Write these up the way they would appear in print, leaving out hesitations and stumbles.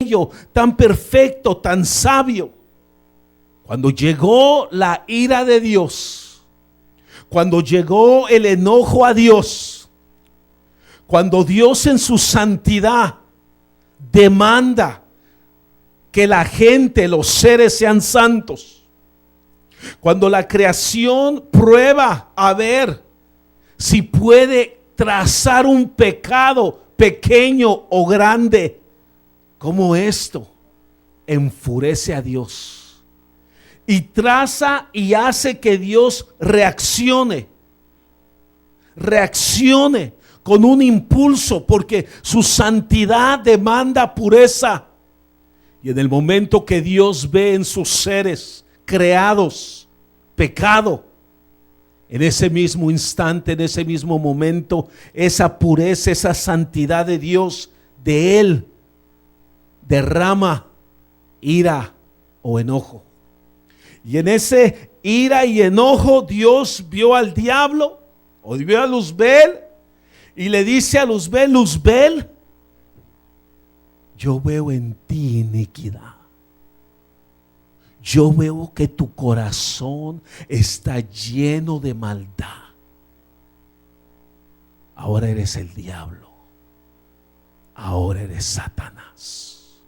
bello, tan perfecto, tan sabio. Cuando llegó la ira de Dios, cuando llegó el enojo a Dios, cuando Dios en su santidad demanda que la gente, los seres sean santos, cuando la creación prueba a ver si puede trazar un pecado pequeño o grande, como esto enfurece a Dios y traza y hace que Dios reaccione con un impulso, porque su santidad demanda pureza. Y en el momento que Dios ve en sus seres creados pecado, en ese mismo instante, en ese mismo momento, esa pureza, esa santidad de Dios, de Él, derrama ira o enojo. Y en ese ira y enojo, Dios vio al diablo, o vio a Luzbel, y le dice a Luzbel: Luzbel, yo veo en ti iniquidad. Yo veo que tu corazón está lleno de maldad. Ahora eres el diablo. Ahora eres Satanás.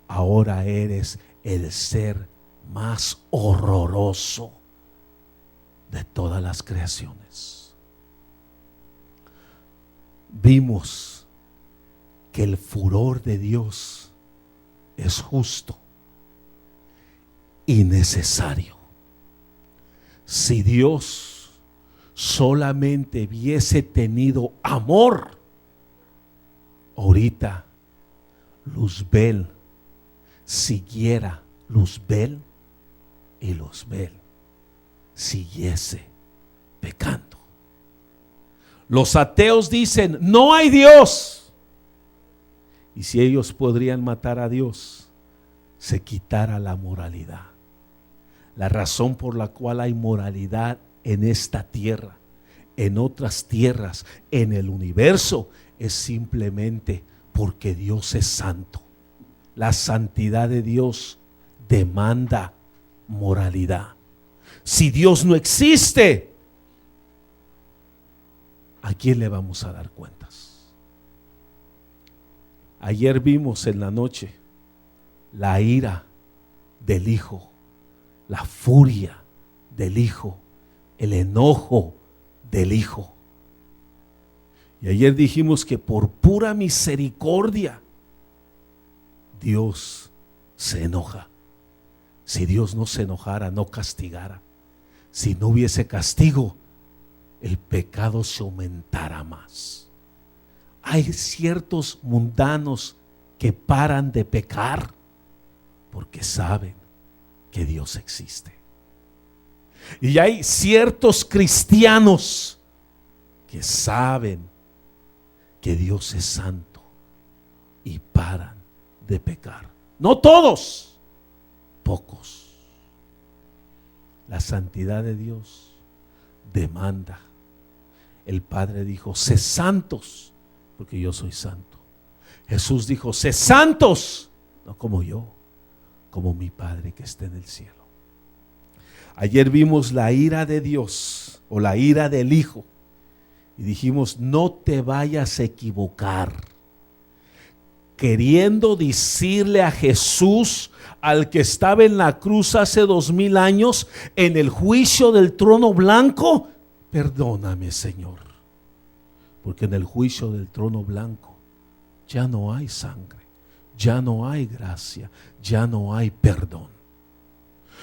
Ahora eres el ser más horroroso de todas las creaciones. Vimos que el furor de Dios es justo y necesario. Si Dios solamente hubiese tenido amor, ahorita Luzbel siguiera Luzbel y Luzbel siguiese pecando. Los ateos dicen: no hay Dios. Y si ellos podrían matar a Dios, se quitara la moralidad. La razón por la cual hay moralidad en esta tierra, en otras tierras, en el universo, es simplemente porque Dios es santo. La santidad de Dios demanda moralidad. Si Dios no existe, ¿a quién le vamos a dar cuentas? Ayer vimos en la noche la ira del Hijo, la furia del Hijo, el enojo del Hijo. Y ayer dijimos que por pura misericordia Dios se enoja. Si Dios no se enojara, no castigara. Si no hubiese castigo, el pecado se aumentara más. Hay ciertos mundanos que paran de pecar porque saben que Dios existe. Y hay ciertos cristianos que saben que Dios es santo y paran de pecar. No todos, pocos. La santidad de Dios demanda. El Padre dijo: sé santos, porque yo soy santo. Jesús dijo: sé santos, no como yo, como mi Padre que está en el cielo. Ayer vimos la ira de Dios, o la ira del Hijo, y dijimos: no te vayas a equivocar queriendo decirle a Jesús, al que estaba en la cruz hace 2000 años, en el juicio del trono blanco: perdóname, Señor, porque en el juicio del trono blanco ya no hay sangre, ya no hay gracia, ya no hay perdón.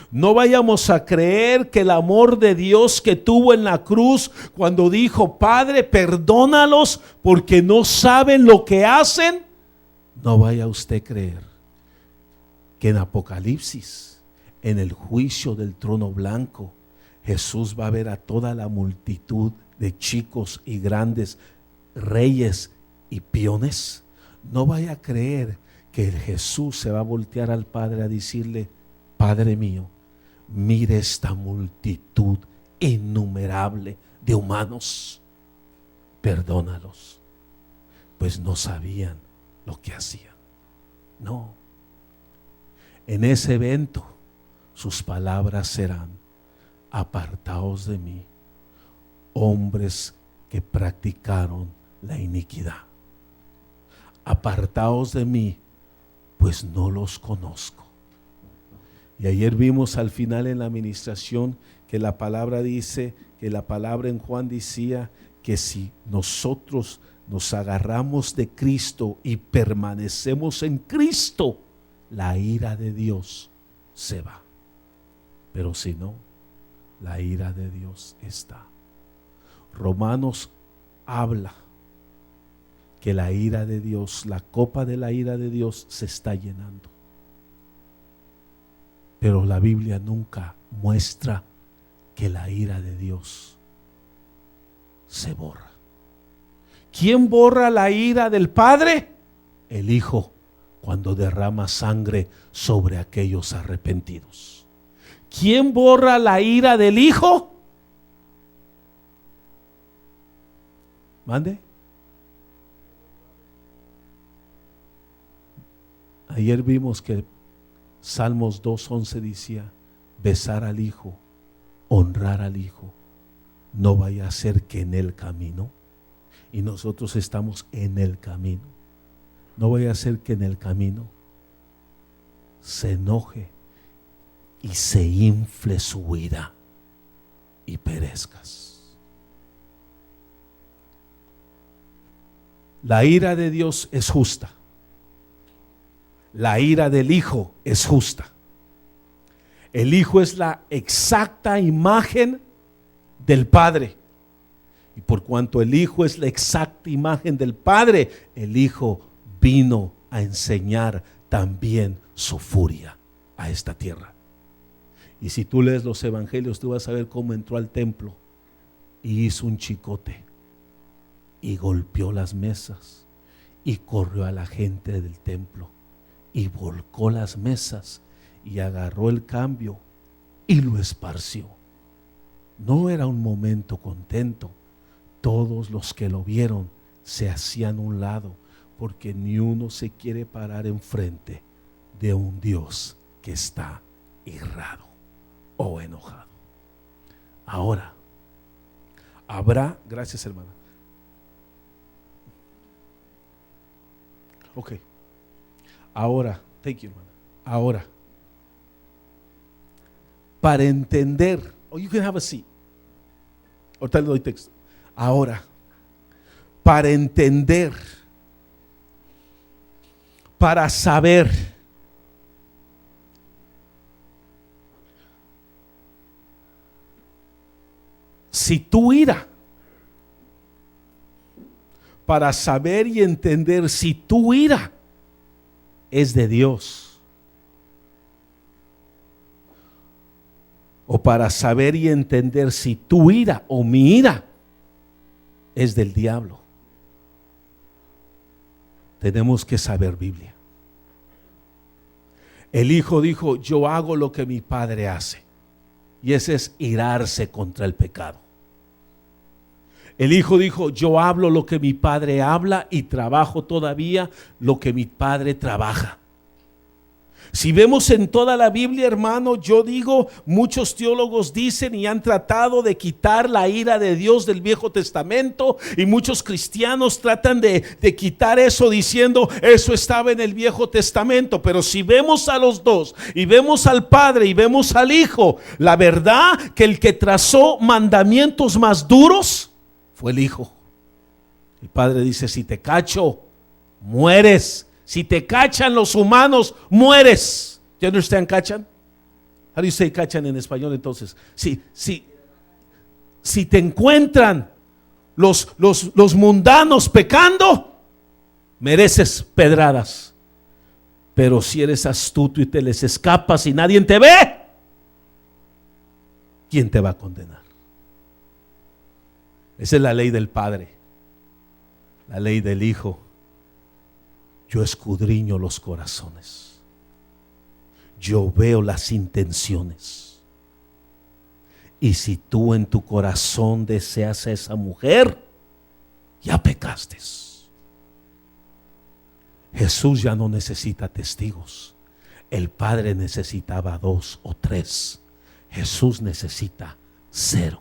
No vayamos a creer que el amor de Dios que tuvo en la cruz cuando dijo: Padre, perdónalos porque no saben lo que hacen, no vaya usted a creer que en Apocalipsis, en el juicio del trono blanco, Jesús va a ver a toda la multitud de chicos y grandes, reyes y peones. No vaya a creer que Jesús se va a voltear al Padre a decirle: Padre mío, mire esta multitud innumerable de humanos, perdónalos, pues no sabían lo que hacían. No. En ese evento sus palabras serán: apartaos de mí, hombres que practicaron la iniquidad. Apartaos de mí, pues no los conozco. Y ayer vimos al final en la administración que la palabra dice, que la palabra en Juan decía que si nosotros nos agarramos de Cristo y permanecemos en Cristo, la ira de Dios se va. Pero si no, la ira de Dios está. Romanos habla que la ira de Dios, la copa de la ira de Dios se está llenando. Pero la Biblia nunca muestra que la ira de Dios se borra. ¿Quién borra la ira del Padre? El Hijo, cuando derrama sangre sobre aquellos arrepentidos. ¿Quién borra la ira del Hijo? ¿Mande? Ayer vimos que Salmos 2:11 decía: besar al Hijo, honrar al Hijo, no vaya a ser que en el camino, y nosotros estamos en el camino, no vaya a ser que en el camino se enoje y se infle su ira y perezcas. La ira de Dios es justa. La ira del Hijo es justa. El Hijo es la exacta imagen del Padre. Y por cuanto el Hijo es la exacta imagen del Padre, el Hijo vino a enseñar también su furia a esta tierra. Y si tú lees los evangelios, tú vas a ver cómo entró al templo y hizo un chicote y golpeó las mesas y corrió a la gente del templo y volcó las mesas y agarró el cambio y lo esparció. No era un momento contento. Todos los que lo vieron se hacían a un lado, porque ni uno se quiere parar enfrente de un Dios que está irrado o enojado. Ahora, habrá, gracias hermana. Ok. Ahora, thank you, hermana. Ahora, para entender, you can have a seat. Ahorita le doy texto. Ahora, para entender, para saber, si tu ira, para saber y entender si tu ira es de Dios, o para saber y entender si tu ira o mi ira es del diablo, tenemos que saber Biblia. El Hijo dijo: yo hago lo que mi Padre hace, y ese es irarse contra el pecado. El Hijo dijo: yo hablo lo que mi Padre habla y trabajo todavía lo que mi Padre trabaja. Si vemos en toda la Biblia, hermano, yo digo, muchos teólogos dicen y han tratado de quitar la ira de Dios del Viejo Testamento, y muchos cristianos tratan de quitar eso diciendo eso estaba en el Viejo Testamento. Pero si vemos a los dos, y vemos al Padre y vemos al Hijo, la verdad que el que trazó mandamientos más duros fue el Hijo. El Padre dice: si te cacho, mueres. Si te cachan los humanos, mueres. Do you understand cachan? How do you say cachan en español entonces? Si te encuentran los mundanos pecando, mereces pedradas. Pero si eres astuto y te les escapas y nadie te ve, ¿quién te va a condenar? Esa es la ley del Padre. La ley del Hijo: yo escudriño los corazones, yo veo las intenciones, y si tú en tu corazón deseas a esa mujer, ya pecaste. Jesús ya no necesita testigos. El Padre necesitaba 2 o 3. Jesús necesita 0.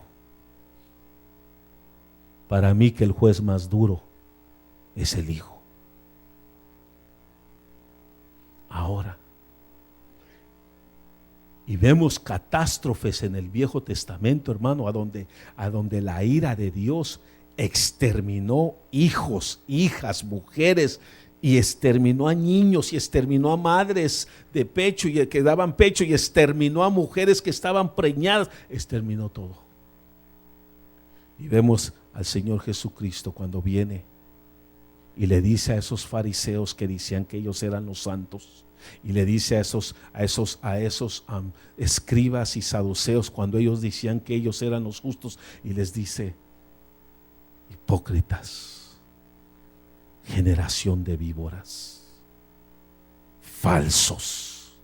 Para mí que el juez más duro es el Hijo. Ahora, y vemos catástrofes en el Viejo Testamento, hermano, a donde la ira de Dios exterminó hijos, hijas, mujeres, y exterminó a niños, y exterminó a madres de pecho y que daban pecho, y exterminó a mujeres que estaban preñadas, exterminó todo. Y vemos al Señor Jesucristo cuando viene y le dice a esos fariseos que decían que ellos eran los santos, y le dice a esos escribas y saduceos, cuando ellos decían que ellos eran los justos, y les dice: hipócritas, generación de víboras, falsos.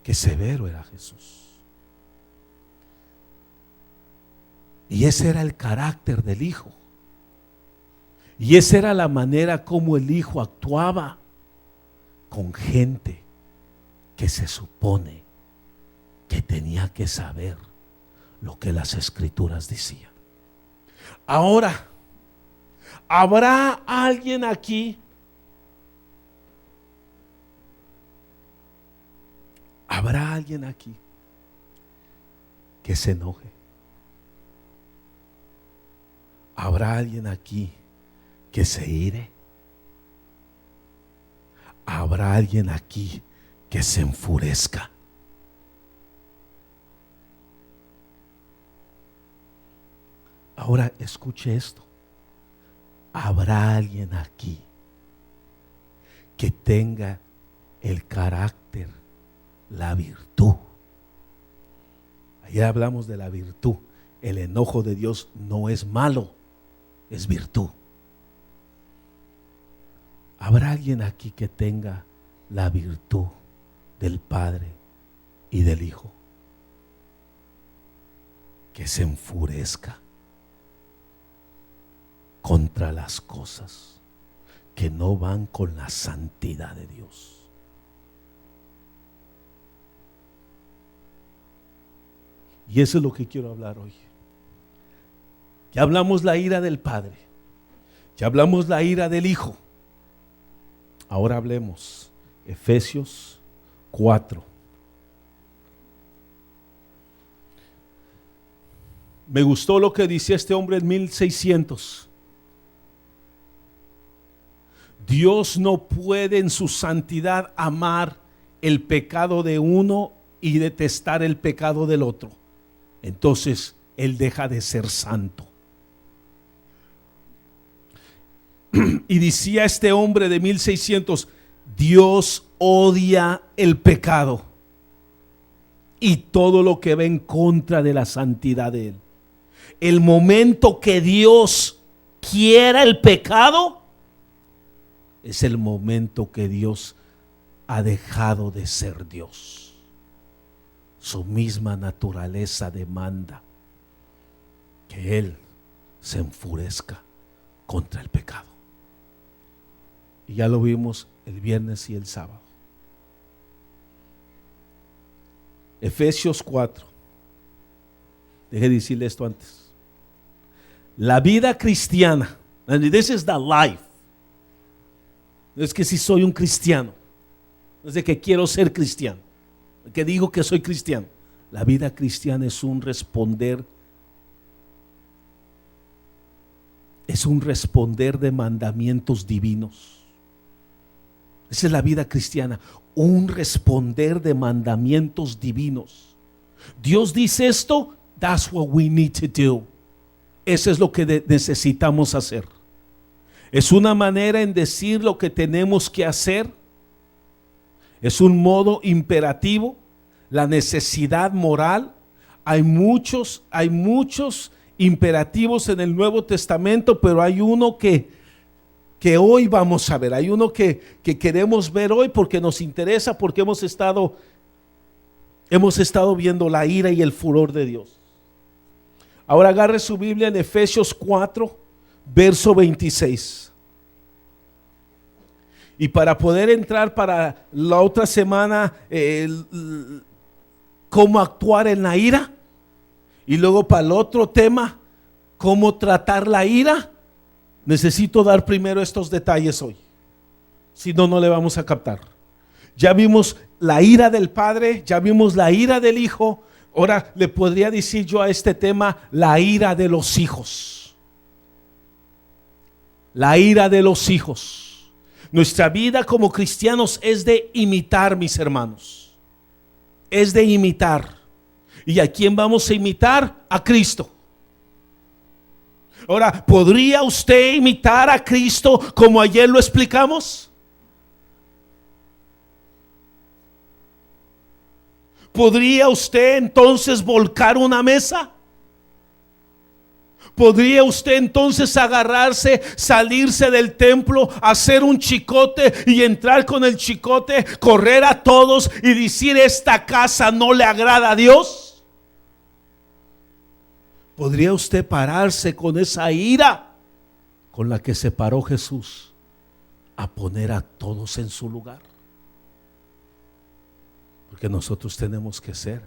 Qué severo era Jesús. Y ese era el carácter del Hijo. Y esa era la manera como el Hijo actuaba con gente que se supone que tenía que saber lo que las Escrituras decían. Ahora, ¿habrá alguien aquí? ¿Habrá alguien aquí que se enoje? ¿Habrá alguien aquí que se ire? ¿Habrá alguien aquí que se enfurezca? Ahora escuche esto. ¿Habrá alguien aquí que tenga el carácter, la virtud? Ayer hablamos de la virtud. El enojo de Dios no es malo, es virtud. ¿Habrá alguien aquí que tenga la virtud del Padre y del Hijo? Que se enfurezca contra las cosas que no van con la santidad de Dios. Y eso es lo que quiero hablar hoy. Ya hablamos la ira del Padre, ya hablamos la ira del Hijo. Ahora hablemos Efesios 4. Me gustó lo que decía este hombre en 1600. Dios no puede en su santidad amar el pecado de uno y detestar el pecado del otro. Entonces Él deja de ser santo. Y decía este hombre de 1600, Dios odia el pecado y todo lo que va en contra de la santidad de Él. El momento que Dios quiera el pecado es el momento que Dios ha dejado de ser Dios. Su misma naturaleza demanda que Él se enfurezca contra el pecado. Y ya lo vimos el viernes y el sábado. Efesios 4. Deje de decirle esto antes. La vida cristiana, and this is the life. No es que si soy un cristiano, no es de que quiero ser cristiano, que digo que soy cristiano. La vida cristiana es un responder de mandamientos divinos. Esa es la vida cristiana, un responder de mandamientos divinos. Dios dice esto, that's what we need to do. Eso es lo que necesitamos hacer. Es una manera en decir lo que tenemos que hacer. Es un modo imperativo, la necesidad moral. Hay muchos imperativos en el Nuevo Testamento, pero hay uno que hoy vamos a ver. Hay uno que queremos ver hoy porque nos interesa, porque hemos estado viendo la ira y el furor de Dios. Ahora agarre su Biblia en Efesios 4, verso 26. Y para poder entrar para la otra semana, cómo actuar en la ira. Y luego para el otro tema, cómo tratar la ira. Necesito dar primero estos detalles hoy. Si no, no le vamos a captar. Ya vimos la ira del Padre, ya vimos la ira del Hijo. Ahora le podría decir yo a este tema, la ira de los hijos. La ira de los hijos. Nuestra vida como cristianos es de imitar, mis hermanos. Es de imitar. ¿Y a quién vamos a imitar? A Cristo. Ahora, ¿podría usted imitar a Cristo como ayer lo explicamos? ¿Podría usted entonces volcar una mesa? ¿Podría usted entonces agarrarse, salirse del templo, hacer un chicote y entrar con el chicote, correr a todos y decir esta casa no le agrada a Dios? ¿Podría usted pararse con esa ira con la que se paró Jesús a poner a todos en su lugar? Porque nosotros tenemos que ser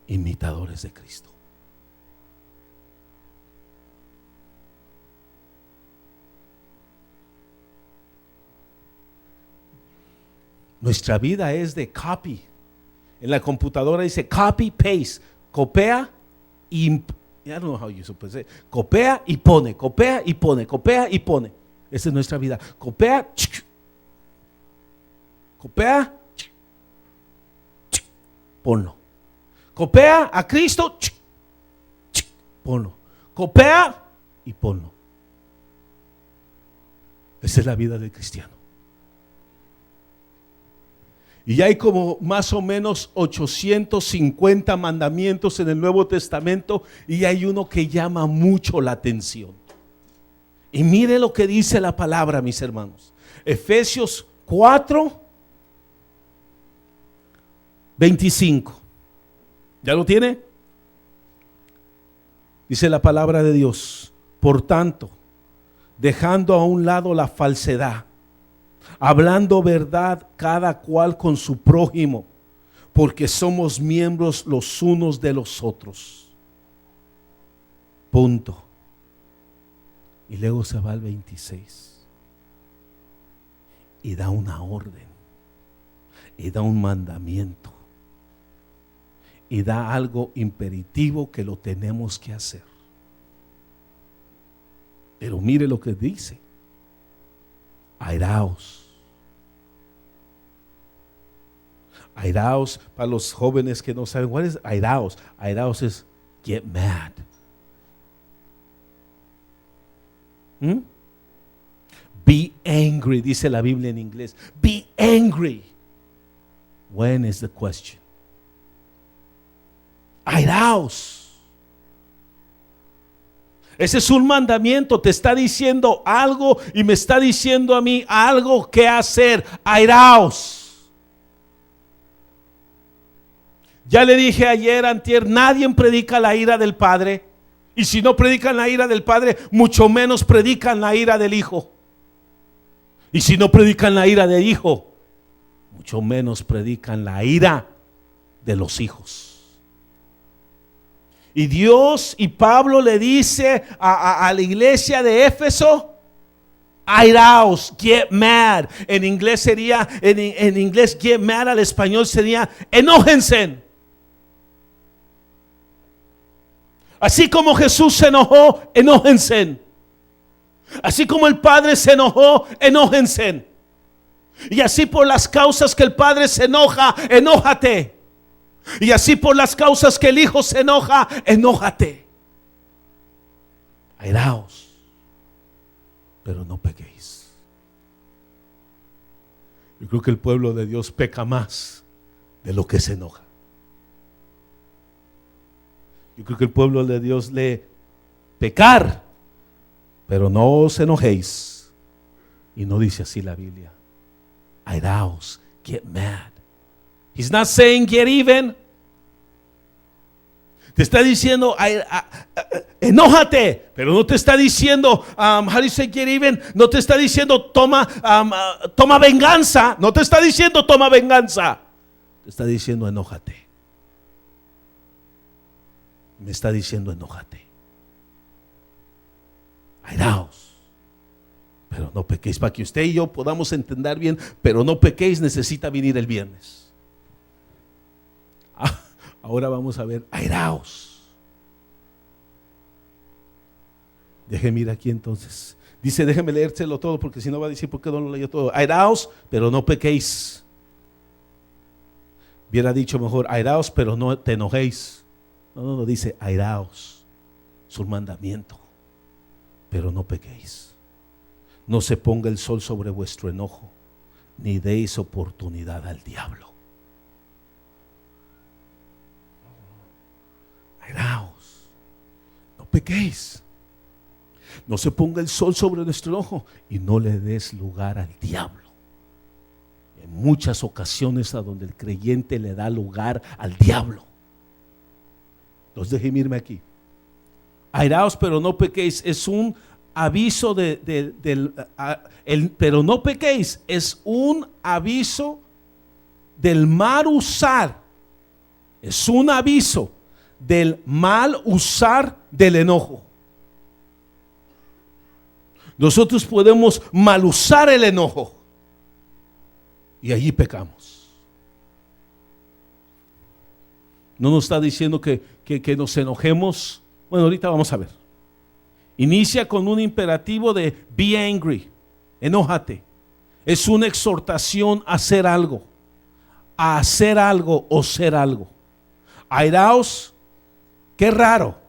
imitadores de Cristo. Nuestra vida es de copy. En la computadora dice copy, paste, copia y I don't know how you supposed to say. Copia y pone, copia y pone, copia y pone. Esa es nuestra vida. Copia, copia, ponlo. Copia a Cristo, ponlo. Copia y ponlo. Esa es la vida del cristiano. Y hay como más o menos 850 mandamientos en el Nuevo Testamento, y hay uno que llama mucho la atención. Y mire lo que dice la palabra, mis hermanos. Efesios 4, 25. ¿Ya lo tiene? Dice la palabra de Dios: por tanto, dejando a un lado la falsedad, hablando verdad cada cual con su prójimo, porque somos miembros los unos de los otros. Punto. Y luego se va al 26 y da una orden, y da un mandamiento, y da algo imperativo que lo tenemos que hacer. Pero mire lo que dice: airaos. Airaos, para los jóvenes que no saben, ¿cuál es airaos? Airaos es get mad. Be angry, dice la Biblia en inglés. Be angry. When is the question? Airaos. Ese es un mandamiento, te está diciendo algo y me está diciendo a mí algo que hacer. Airaos. Ya le dije ayer, antier, nadie predica la ira del Padre. Y si no predican la ira del Padre, mucho menos predican la ira del Hijo. Y si no predican la ira del Hijo, mucho menos predican la ira de los hijos. Y Dios y Pablo le dice a la iglesia de Éfeso: airaos, get mad. En inglés sería, en inglés get mad al español sería enójense. Así como Jesús se enojó, enójense. Así como el Padre se enojó, enójense. Y así por las causas que el Padre se enoja, enójate. Y así por las causas que el Hijo se enoja, enójate. Airaos, pero no pequéis. Yo creo que el pueblo de Dios peca más de lo que se enoja. Yo creo que el pueblo de Dios lee pecar, pero no os enojéis. Y no dice así la Biblia. Airaos, get mad. He's not saying get even. Te está diciendo enójate, pero no te está diciendo how do you say get even. No te está diciendo toma venganza. No te está diciendo toma venganza. Te está diciendo enójate. Me está diciendo enójate. Airaos, pero no pequéis. Para que usted y yo podamos entender bien, pero no pequéis, necesita venir el viernes. Ahora vamos a ver, airaos. Déjeme ir aquí entonces. Dice, déjeme leérselo todo, porque si no va a decir por qué no lo leyó todo. Airaos, pero no pequéis. Hubiera dicho mejor, airaos, pero no te enojéis. No, dice airaos. Es un mandamiento. Pero no pequéis. No se ponga el sol sobre vuestro enojo, ni deis oportunidad al diablo. Airaos, no pequéis. No se ponga el sol sobre nuestro enojo y no le des lugar al diablo. En muchas ocasiones a donde el creyente le da lugar al diablo. Entonces déjenme irme aquí. Airaos, pero no pequéis, es un aviso pero no pequéis, es un aviso del mal usar. Es un aviso del mal usar del enojo. Nosotros podemos mal usar el enojo y allí pecamos. No nos está diciendo que nos enojemos. Bueno, ahorita vamos a ver. Inicia con un imperativo de be angry, enójate. Es una exhortación a hacer algo o ser algo. Airaos, qué raro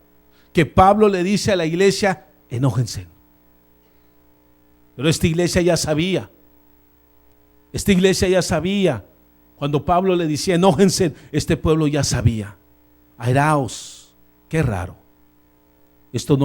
que Pablo le dice a la iglesia, enójense. Pero esta iglesia ya sabía. Cuando Pablo le decía enójense, este pueblo ya sabía. Airaos, qué raro. Esto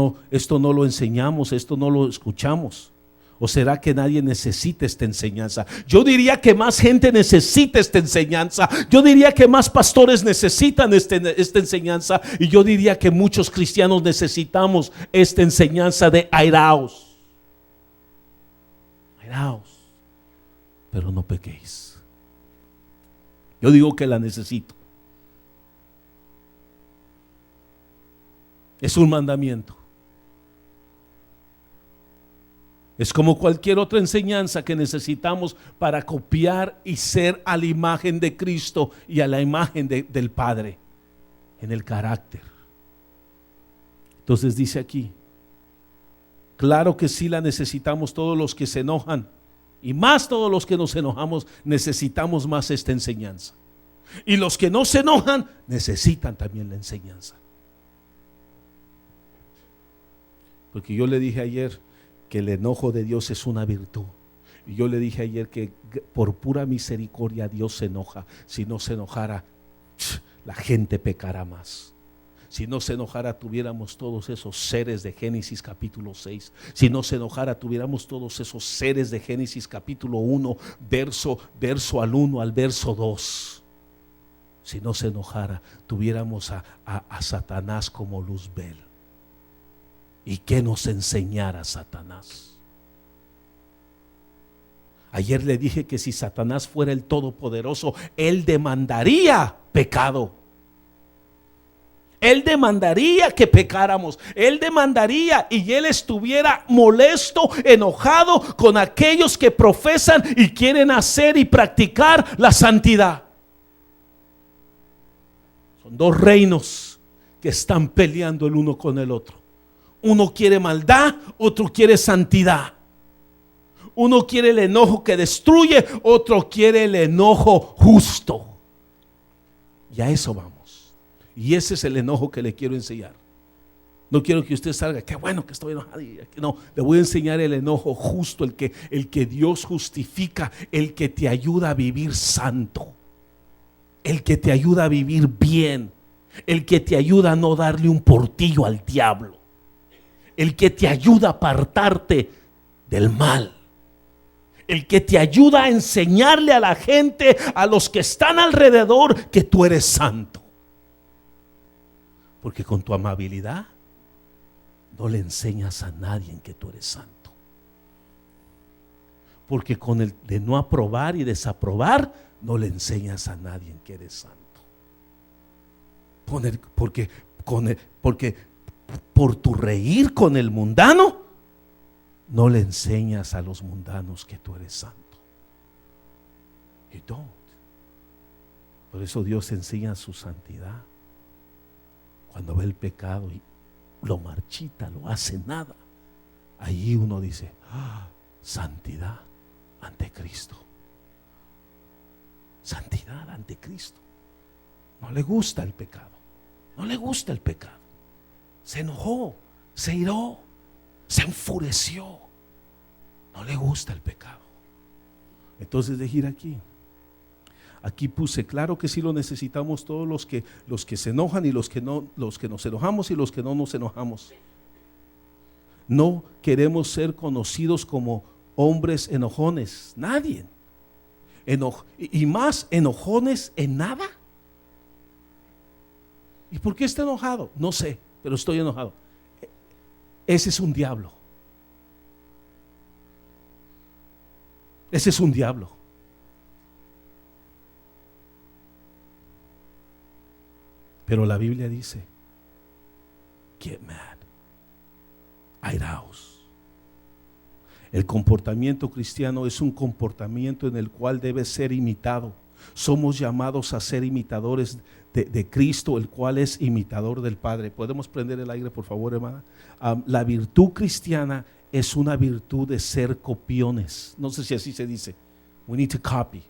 no lo enseñamos, esto no lo escuchamos. ¿O será que nadie necesita esta enseñanza? Yo diría que más gente necesita esta enseñanza. Yo diría que más pastores necesitan esta enseñanza. Y yo diría que muchos cristianos necesitamos esta enseñanza de airaos. Airaos, pero no pequéis. Yo digo que la necesito. Es un mandamiento. Es como cualquier otra enseñanza que necesitamos para copiar y ser a la imagen de Cristo y a la imagen del Padre en el carácter. Entonces dice aquí, claro que sí la necesitamos todos los que se enojan, y más todos los que nos enojamos necesitamos más esta enseñanza. Y los que no se enojan necesitan también la enseñanza. Porque yo le dije ayer que el enojo de Dios es una virtud. Y yo le dije ayer que por pura misericordia Dios se enoja. Si no se enojara, la gente pecará más. Si no se enojara, tuviéramos todos esos seres de Génesis capítulo 6. Si no se enojara, tuviéramos todos esos seres de Génesis capítulo 1, verso al 1 al verso 2. Si no se enojara, tuviéramos a Satanás como Luzbel. ¿Y qué nos enseñara Satanás? Ayer le dije que si Satanás fuera el Todopoderoso, él demandaría pecado. Él demandaría que pecáramos. Él demandaría y él estuviera molesto, enojado con aquellos que profesan y quieren hacer y practicar la santidad. Son dos reinos que están peleando el uno con el otro. Uno quiere maldad, otro quiere santidad. Uno quiere el enojo que destruye, otro quiere el enojo justo. Y a eso vamos. Y ese es el enojo que le quiero enseñar. No quiero que usted salga, qué bueno que estoy enojado. No, le voy a enseñar el enojo justo, el que Dios justifica, el que te ayuda a vivir santo, el que te ayuda a vivir bien, el que te ayuda a no darle un portillo al diablo, el que te ayuda a apartarte del mal, el que te ayuda a enseñarle a la gente, a los que están alrededor, que tú eres santo. Porque con tu amabilidad no le enseñas a nadie que tú eres santo. Porque con el de no aprobar y desaprobar no le enseñas a nadie que eres santo. Porque por tu reír con el mundano no le enseñas a los mundanos que tú eres santo. You don't. Por eso Dios enseña su santidad. Cuando ve el pecado y lo marchita, lo hace nada, allí uno dice: santidad ante Cristo. Santidad ante Cristo. No le gusta el pecado. No le gusta el pecado. Se enojó, se iró, se enfureció. No le gusta el pecado. Entonces deje ir aquí. Aquí puse, claro que sí lo necesitamos todos los que se enojan y los que nos enojamos y los que no nos enojamos. No queremos ser conocidos como hombres enojones, nadie. Y más enojones en nada. ¿Y por qué está enojado? No sé, pero estoy enojado. Ese es un diablo. Ese es un diablo. Pero la Biblia dice: get mad, airaos. El comportamiento cristiano es un comportamiento en el cual debe ser imitado. Somos llamados a ser imitadores de Cristo, el cual es imitador del Padre. ¿Podemos prender el aire, por favor, hermana? La virtud cristiana es una virtud de ser copiones. No sé si así se dice. We need to copy.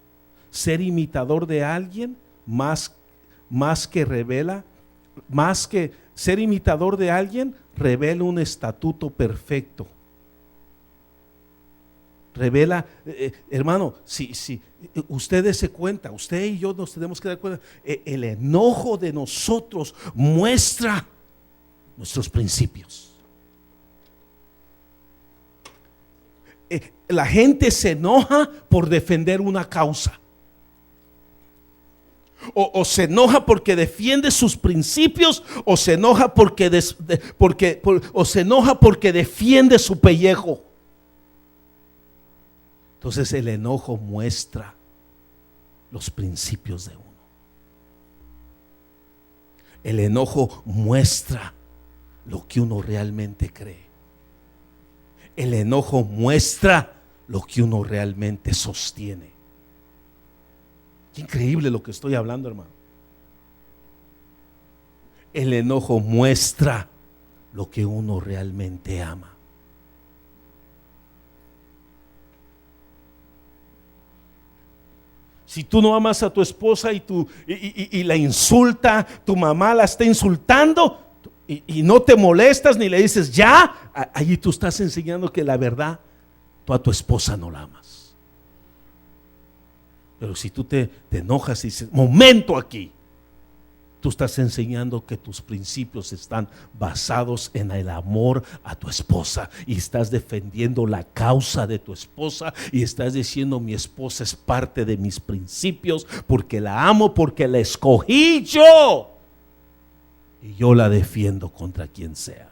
Ser imitador de alguien más que revela, más que ser imitador de alguien, revela un estatuto perfecto. Revela, hermano, si ustedes se cuenta, usted y yo nos tenemos que dar cuenta, el enojo de nosotros muestra nuestros principios. La gente se enoja por defender una causa. O se enoja porque defiende sus principios, o se enoja porque defiende su pellejo. Entonces el enojo muestra los principios de uno. El enojo muestra lo que uno realmente cree. El enojo muestra lo que uno realmente sostiene. Qué increíble lo que estoy hablando, hermano. El enojo muestra lo que uno realmente ama. Si tú no amas a tu esposa y la insulta, tu mamá la está insultando y no te molestas ni le dices ya, allí tú estás enseñando que la verdad, tú a tu esposa no la amas. Pero si tú te enojas y dices, momento aquí, tú estás enseñando que tus principios están basados en el amor a tu esposa y estás defendiendo la causa de tu esposa y estás diciendo: mi esposa es parte de mis principios porque la amo, porque la escogí yo y yo la defiendo contra quien sea.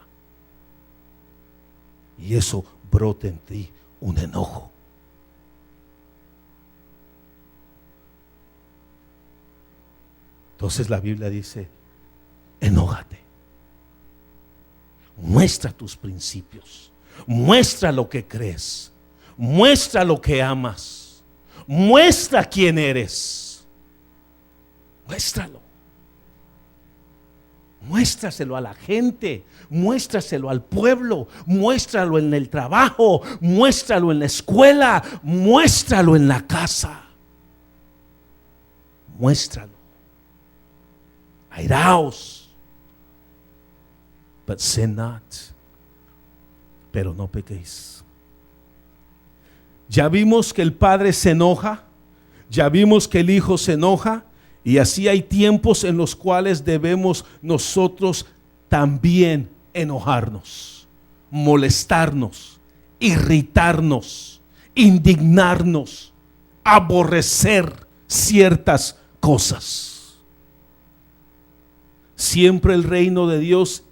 Y eso brota en ti un enojo. Entonces la Biblia dice: enójate, muestra tus principios, muestra lo que crees, muestra lo que amas, muestra quién eres, muéstralo. Muéstraselo a la gente, muéstraselo al pueblo, muéstralo en el trabajo, muéstralo en la escuela, muéstralo en la casa, muéstralo. Airaos, but sin not. Pero no pequéis. Ya vimos que el Padre se enoja, ya vimos que el Hijo se enoja, y así hay tiempos en los cuales debemos nosotros también enojarnos, molestarnos, irritarnos, indignarnos, aborrecer ciertas cosas. Siempre el reino de Dios,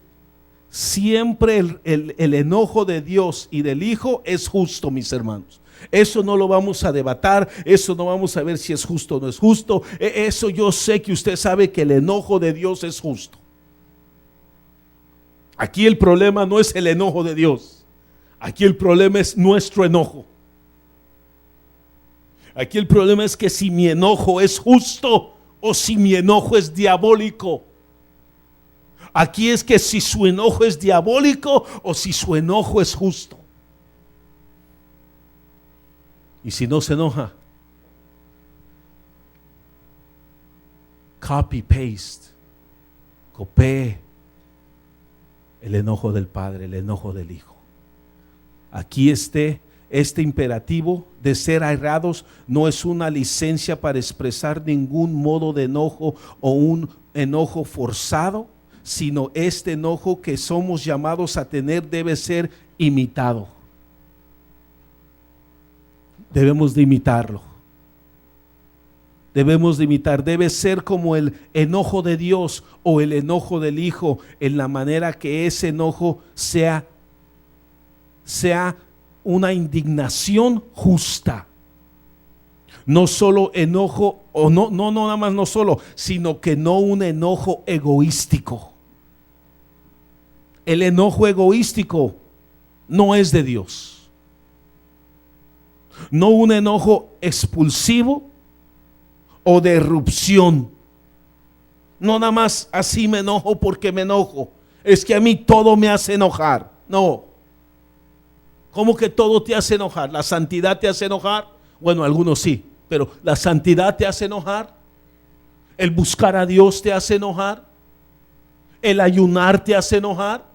siempre el enojo de Dios y del Hijo es justo, mis hermanos. Eso no lo vamos a debatir, eso no vamos a ver si es justo o no es justo. Eso yo sé que usted sabe que el enojo de Dios es justo. Aquí el problema no es el enojo de Dios. Aquí el problema es nuestro enojo. Aquí el problema es que si mi enojo es justo o si mi enojo es diabólico. Aquí es que si su enojo es diabólico o si su enojo es justo. Y si no se enoja, copy, paste, copie el enojo del Padre, el enojo del Hijo. Aquí este imperativo de ser airados no es una licencia para expresar ningún modo de enojo o un enojo forzado, sino este enojo que somos llamados a tener debe ser imitado. Debemos de imitarlo. Debemos de imitar. Debe ser como el enojo de Dios o el enojo del Hijo, en la manera que ese enojo sea una indignación justa. No solo enojo, o no nada más, no solo, sino que no un enojo egoístico. El enojo egoístico no es de Dios. No un enojo expulsivo o de erupción. No nada más así me enojo porque me enojo. Es que a mí todo me hace enojar. No. ¿Cómo que todo te hace enojar? ¿La santidad te hace enojar? Bueno, algunos sí, pero ¿la santidad te hace enojar? ¿El buscar a Dios te hace enojar? ¿El ayunar te hace enojar?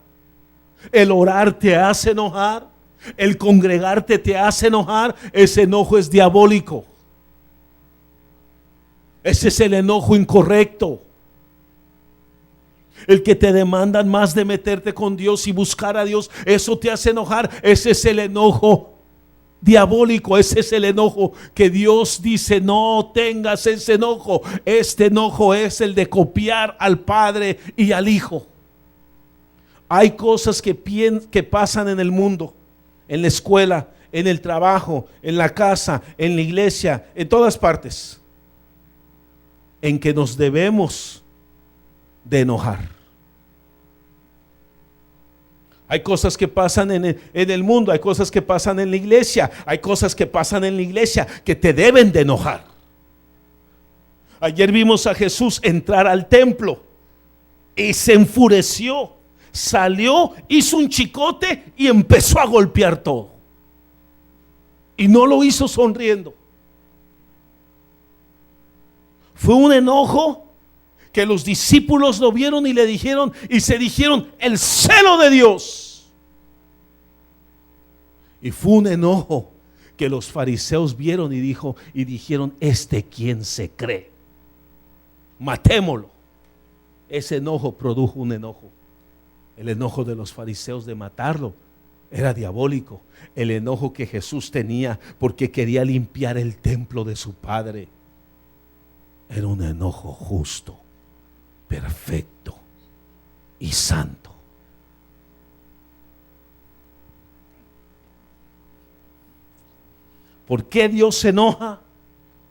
¿El orar te hace enojar? ¿El congregarte te hace enojar? Ese enojo es diabólico. Ese es el enojo incorrecto. El que te demandan más de meterte con Dios y buscar a Dios, eso te hace enojar. Ese es el enojo diabólico. Ese es el enojo que Dios dice: no tengas ese enojo. Este enojo es el de copiar al Padre y al Hijo. Hay cosas que pasan en el mundo, en la escuela, en el trabajo, en la casa, en la iglesia, en todas partes, en que nos debemos de enojar. Hay cosas que pasan en el mundo, hay cosas que pasan en la iglesia, hay cosas que pasan en la iglesia que te deben de enojar. Ayer vimos a Jesús entrar al templo y se enfureció, salió, hizo un chicote y empezó a golpear todo. Y no lo hizo sonriendo. Fue un enojo que los discípulos lo vieron y le dijeron, y se dijeron: el celo de Dios. Y fue un enojo que los fariseos vieron y dijeron: ¿quién se cree? Matémoslo. Ese enojo produjo un enojo. El enojo de los fariseos de matarlo era diabólico. El enojo que Jesús tenía porque quería limpiar el templo de su Padre era un enojo justo, perfecto y santo. ¿Por qué Dios se enoja?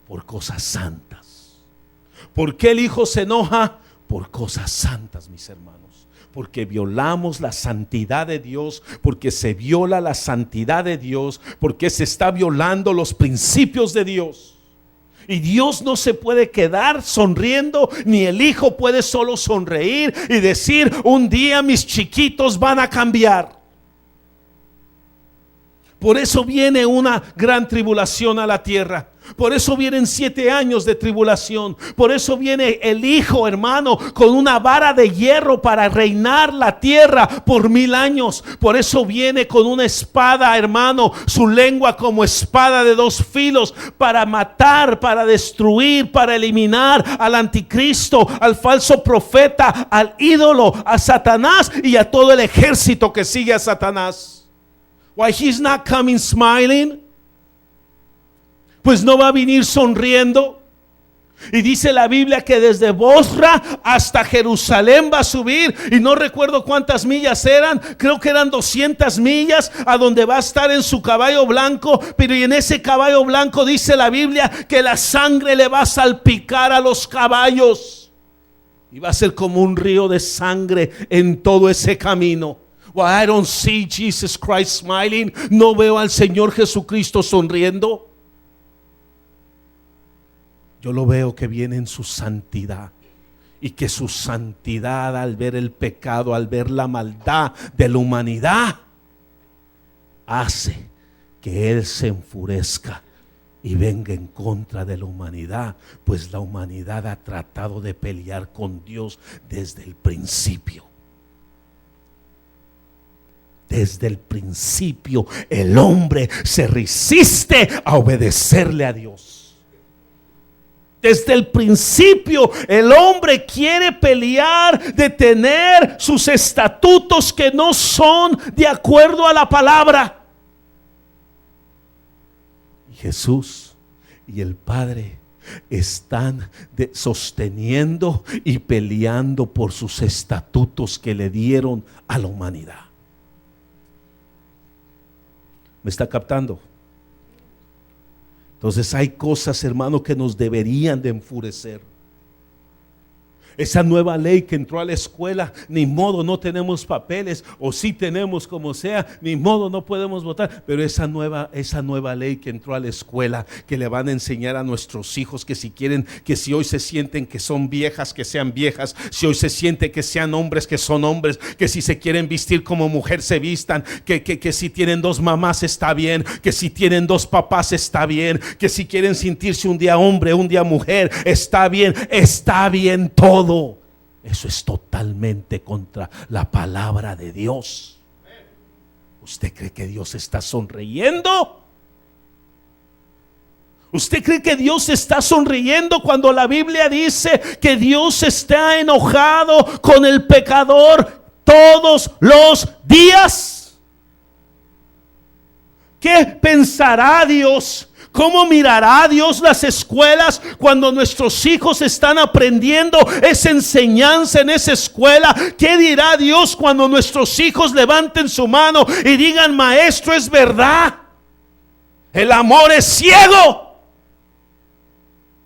Por cosas santas. ¿Por qué el Hijo se enoja? Por cosas santas, mis hermanos. Porque violamos la santidad de Dios, porque se viola la santidad de Dios, porque se está violando los principios de Dios. Y Dios no se puede quedar sonriendo, ni el Hijo puede solo sonreír y decir: un día mis chiquitos van a cambiar. Por eso viene una gran tribulación a la tierra. Por eso vienen 7 años de tribulación. Por eso viene el Hijo, hermano, con una vara de hierro para reinar la tierra por 1000 años. Por eso viene con una espada, hermano, su lengua como espada de 2 filos, para matar, para destruir, para eliminar al anticristo, al falso profeta, al ídolo, a Satanás y a todo el ejército que sigue a Satanás. Why, he's not coming smiling. Pues no va a venir sonriendo. Y dice la Biblia que desde Bosra hasta Jerusalén va a subir. Y no recuerdo cuántas millas eran. Creo que eran 200 millas a donde va a estar en su caballo blanco. Pero y en ese caballo blanco dice la Biblia que la sangre le va a salpicar a los caballos. Y va a ser como un río de sangre en todo ese camino. Well, I don't see Jesus Christ smiling. No veo al Señor Jesucristo sonriendo. Yo lo veo que viene en su santidad. Y que su santidad, al ver el pecado, al ver la maldad de la humanidad, hace que Él se enfurezca y venga en contra de la humanidad. Pues la humanidad ha tratado de pelear con Dios desde el principio. Desde el principio el hombre se resiste a obedecerle a Dios. Desde el principio el hombre quiere pelear, detener sus estatutos que no son de acuerdo a la palabra. Y Jesús y el Padre están sosteniendo y peleando por sus estatutos que le dieron a la humanidad. ¿Me está captando? Entonces hay cosas, hermano, que nos deberían de enfurecer. Esa nueva ley que entró a la escuela, ni modo, no tenemos papeles, o sí tenemos como sea, ni modo, no podemos votar. Pero esa nueva ley que entró a la escuela, que le van a enseñar a nuestros hijos que si quieren, que si hoy se sienten que son viejas, que sean viejas, si hoy se siente que sean hombres, que son hombres, que si se quieren vestir como mujer se vistan, que si tienen dos mamás está bien, que si tienen dos papás está bien, que si quieren sentirse un día hombre, un día mujer, está bien todo. Eso es totalmente contra la palabra de Dios. ¿Usted cree que Dios está sonriendo? ¿Usted cree que Dios está sonriendo cuando la Biblia dice que Dios está enojado con el pecador todos los días? ¿Qué pensará Dios? ¿Cómo mirará Dios las escuelas cuando nuestros hijos están aprendiendo esa enseñanza en esa escuela? ¿Qué dirá Dios cuando nuestros hijos levanten su mano y digan: maestro, es verdad, el amor es ciego?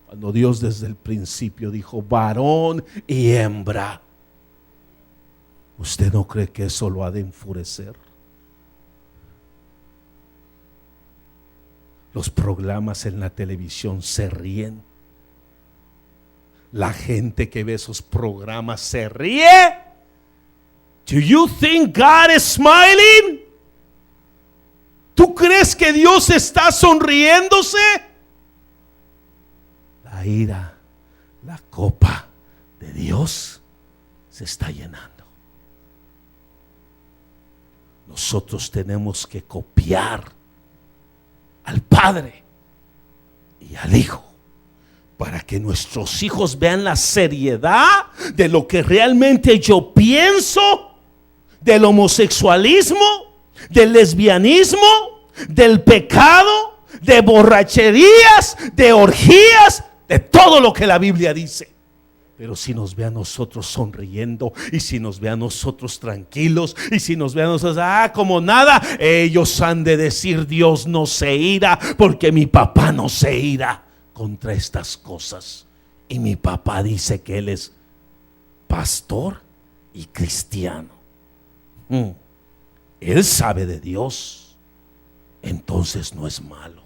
Cuando Dios desde el principio dijo varón y hembra. ¿Usted no cree que eso lo ha de enfurecer? Los programas en la televisión se ríen. La gente que ve esos programas se ríe. Do you think God is smiling? ¿Tú crees que Dios está sonriéndose? La ira, la copa de Dios se está llenando. Nosotros tenemos que copiar al Padre y al Hijo, para que nuestros hijos vean la seriedad de lo que realmente yo pienso del homosexualismo, del lesbianismo, del pecado, de borracherías, de orgías, de todo lo que la Biblia dice. Pero si nos ve a nosotros sonriendo, y si nos ve a nosotros tranquilos, y si nos ve a nosotros como nada, ellos han de decir: Dios no se ira, porque mi papá no se ira contra estas cosas. Y mi papá dice que él es pastor y cristiano. Él sabe de Dios, entonces no es malo.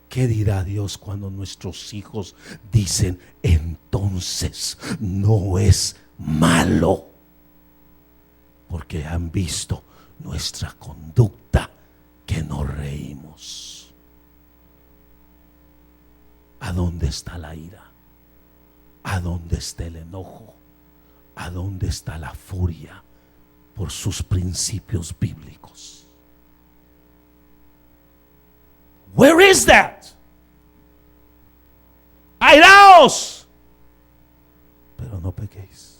¿Qué dirá Dios cuando nuestros hijos dicen: entonces no es malo? Porque han visto nuestra conducta, que nos reímos. ¿A dónde está la ira? ¿A dónde está el enojo? ¿A dónde está la furia por sus principios bíblicos? Where is that? Airaos, pero no pequéis.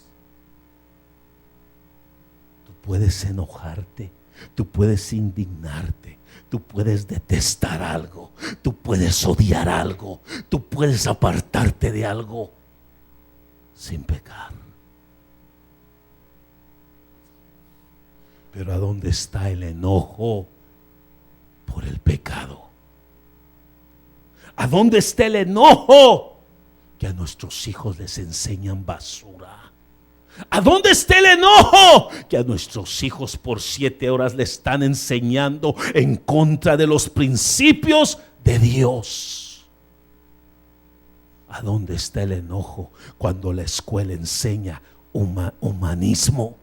Tú puedes enojarte, tú puedes indignarte, Tú puedes detestar algo, tú puedes odiar algo, tú puedes apartarte de algo sin pecar. Pero ¿a dónde está el enojo por el pecado? ¿A dónde está el enojo que a nuestros hijos les enseñan basura? ¿A dónde está el enojo que a nuestros hijos por 7 horas le están enseñando en contra de los principios de Dios? ¿A dónde está el enojo cuando la escuela enseña humanismo?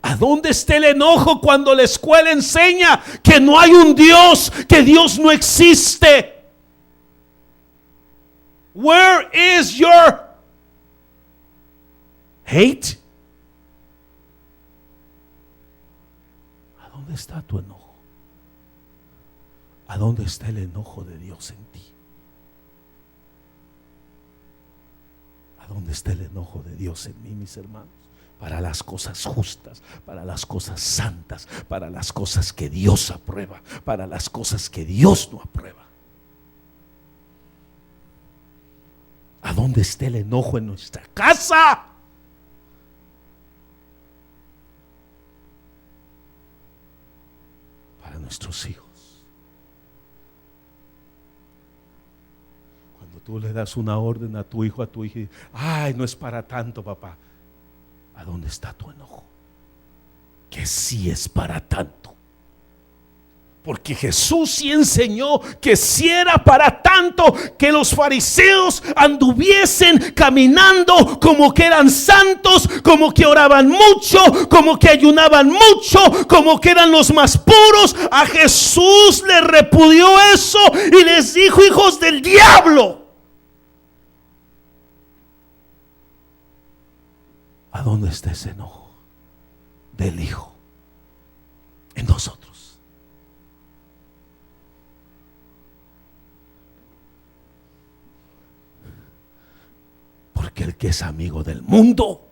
¿A dónde está el enojo cuando la escuela enseña que no hay un Dios, que Dios no existe? Where is your hate? ¿A dónde está tu enojo? ¿A dónde está el enojo de Dios en ti? ¿A dónde está el enojo de Dios en mí, mis hermanos? Para las cosas justas, para las cosas santas, para las cosas que Dios aprueba, para las cosas que Dios no aprueba. ¿A dónde está el enojo en nuestra casa? Para nuestros hijos. Cuando tú le das una orden a tu hijo, a tu hija, ay, no es para tanto, papá. ¿A dónde está tu enojo? Que sí es para tanto. Porque Jesús sí enseñó que sí era para tanto, que los fariseos anduviesen caminando como que eran santos, como que oraban mucho, como que ayunaban mucho, como que eran los más puros. A Jesús le repudió eso y les dijo: hijos del diablo. ¿A dónde está ese enojo del Hijo en nosotros? Porque el que es amigo del mundo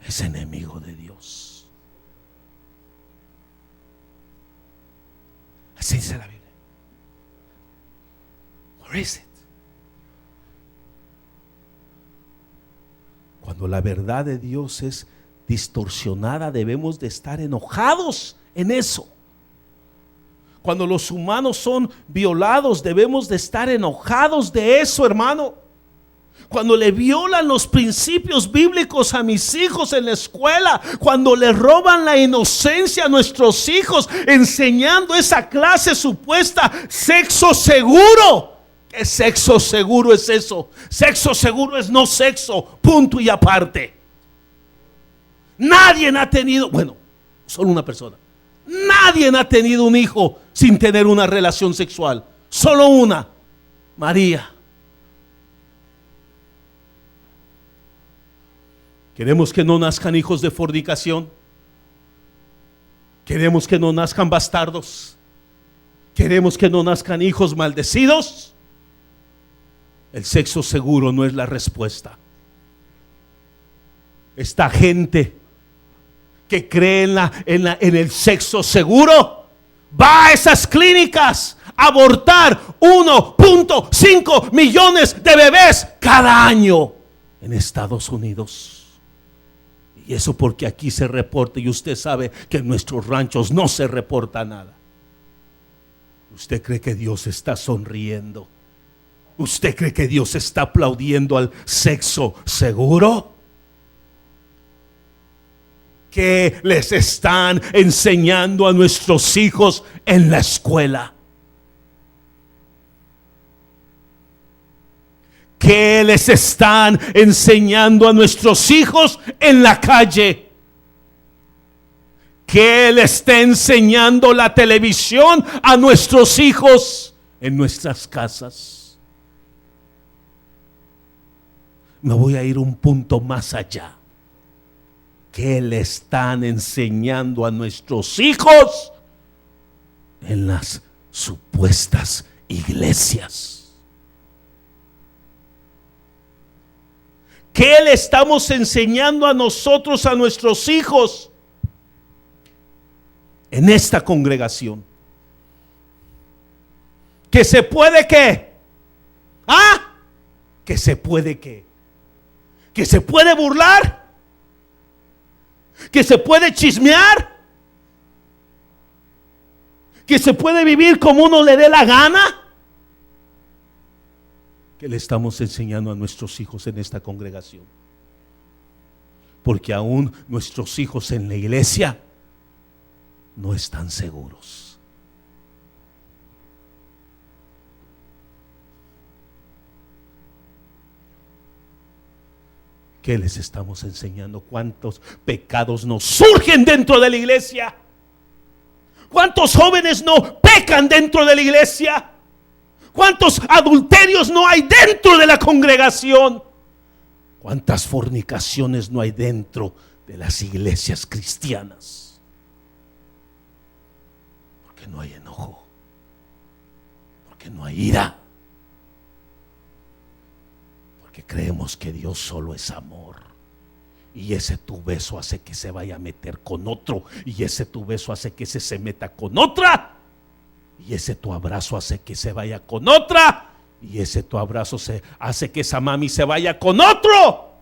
es enemigo de Dios. Así dice la Biblia. Where is it? Cuando la verdad de Dios es distorsionada, debemos de estar enojados en eso. Cuando los humanos son violados, debemos de estar enojados de eso, hermano. Cuando le violan los principios bíblicos a mis hijos en la escuela, cuando le roban la inocencia a nuestros hijos, enseñando esa clase supuesta sexo seguro. ¿Qué sexo seguro es eso? Sexo seguro es no sexo, punto y aparte. Nadie ha tenido, bueno, solo una persona, nadie ha tenido un hijo sin tener una relación sexual. Solo una, María. Queremos que no nazcan hijos de fornicación. Queremos que no nazcan bastardos. Queremos que no nazcan hijos maldecidos. El sexo seguro no es la respuesta. Esta gente que cree en el sexo seguro va a esas clínicas a abortar 1.5 millones de bebés cada año en Estados Unidos. Y eso porque aquí se reporta, y usted sabe que en nuestros ranchos no se reporta nada. ¿Usted cree que Dios está sonriendo? ¿Usted cree que Dios está aplaudiendo al sexo seguro? ¿Qué les están enseñando a nuestros hijos en la escuela? ¿Qué les están enseñando a nuestros hijos en la calle? ¿Qué le está enseñando la televisión a nuestros hijos en nuestras casas? Me voy a ir un punto más allá. ¿Qué le están enseñando a nuestros hijos en las supuestas iglesias? ¿Qué le estamos enseñando a nosotros, a nuestros hijos en esta congregación. Que se puede ¿qué? Que se puede ¿qué? Que se puede burlar, que se puede chismear, que se puede vivir como uno le dé la gana. Que le estamos enseñando a nuestros hijos en esta congregación. Porque aún nuestros hijos en la iglesia no están seguros. ¿Qué les estamos enseñando? ¿Cuántos pecados nos surgen dentro de la iglesia? ¿Cuántos jóvenes no pecan dentro de la iglesia? ¿Cuántos adulterios no hay dentro de la congregación? ¿Cuántas fornicaciones no hay dentro de las iglesias cristianas? Porque no hay enojo, porque no hay ira, porque creemos que Dios solo es amor. Y ese tu beso hace que se vaya a meter con otro, y ese tu beso hace que ese se meta con otra, y ese tu abrazo hace que se vaya con otra, y ese tu abrazo hace que esa mami se vaya con otro.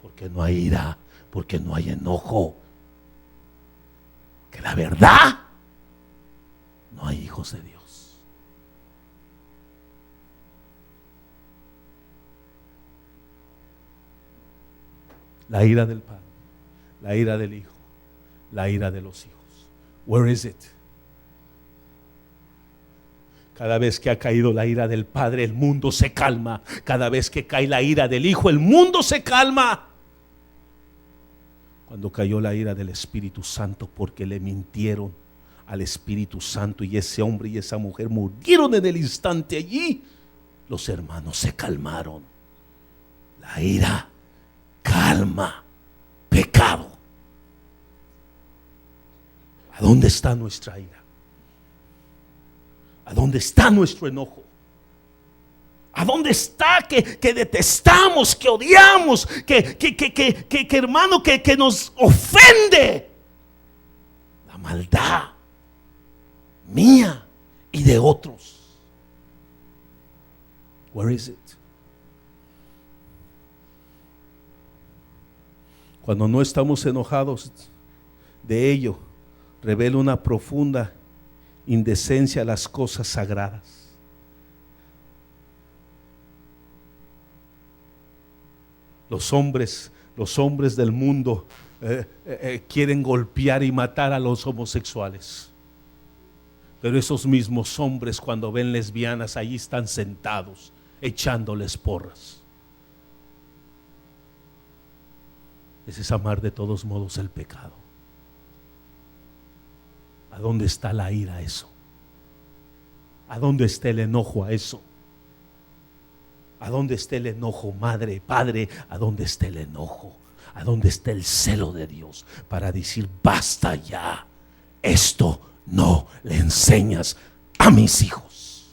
Porque no hay ira, porque no hay enojo. Que la verdad, no hay hijos de Dios. La ira del Padre, la ira del Hijo, la ira de los hijos. Where is it? Cada vez que ha caído la ira del Padre, el mundo se calma. Cada vez que cae la ira del Hijo, el mundo se calma. Cuando cayó la ira del Espíritu Santo, porque le mintieron al Espíritu Santo, y ese hombre y esa mujer murieron en el instante allí, los hermanos se calmaron. La ira calma pecado. ¿A dónde está nuestra ira? ¿A dónde está nuestro enojo? ¿A dónde está que detestamos, que odiamos, que hermano, que nos ofende? La maldad mía y de otros. Where is it? Cuando no estamos enojados de ello, revela una profunda indecencia a las cosas sagradas. Los hombres del mundo quieren golpear y matar a los homosexuales. Pero esos mismos hombres, cuando ven lesbianas, allí están sentados echándoles porras. Ese es amar de todos modos el pecado. ¿A dónde está la ira a eso? ¿A dónde está el enojo a eso? ¿A dónde está el enojo, madre, padre? ¿A dónde está el enojo? ¿A dónde está el celo de Dios para decir basta ya? Esto no le enseñas a mis hijos.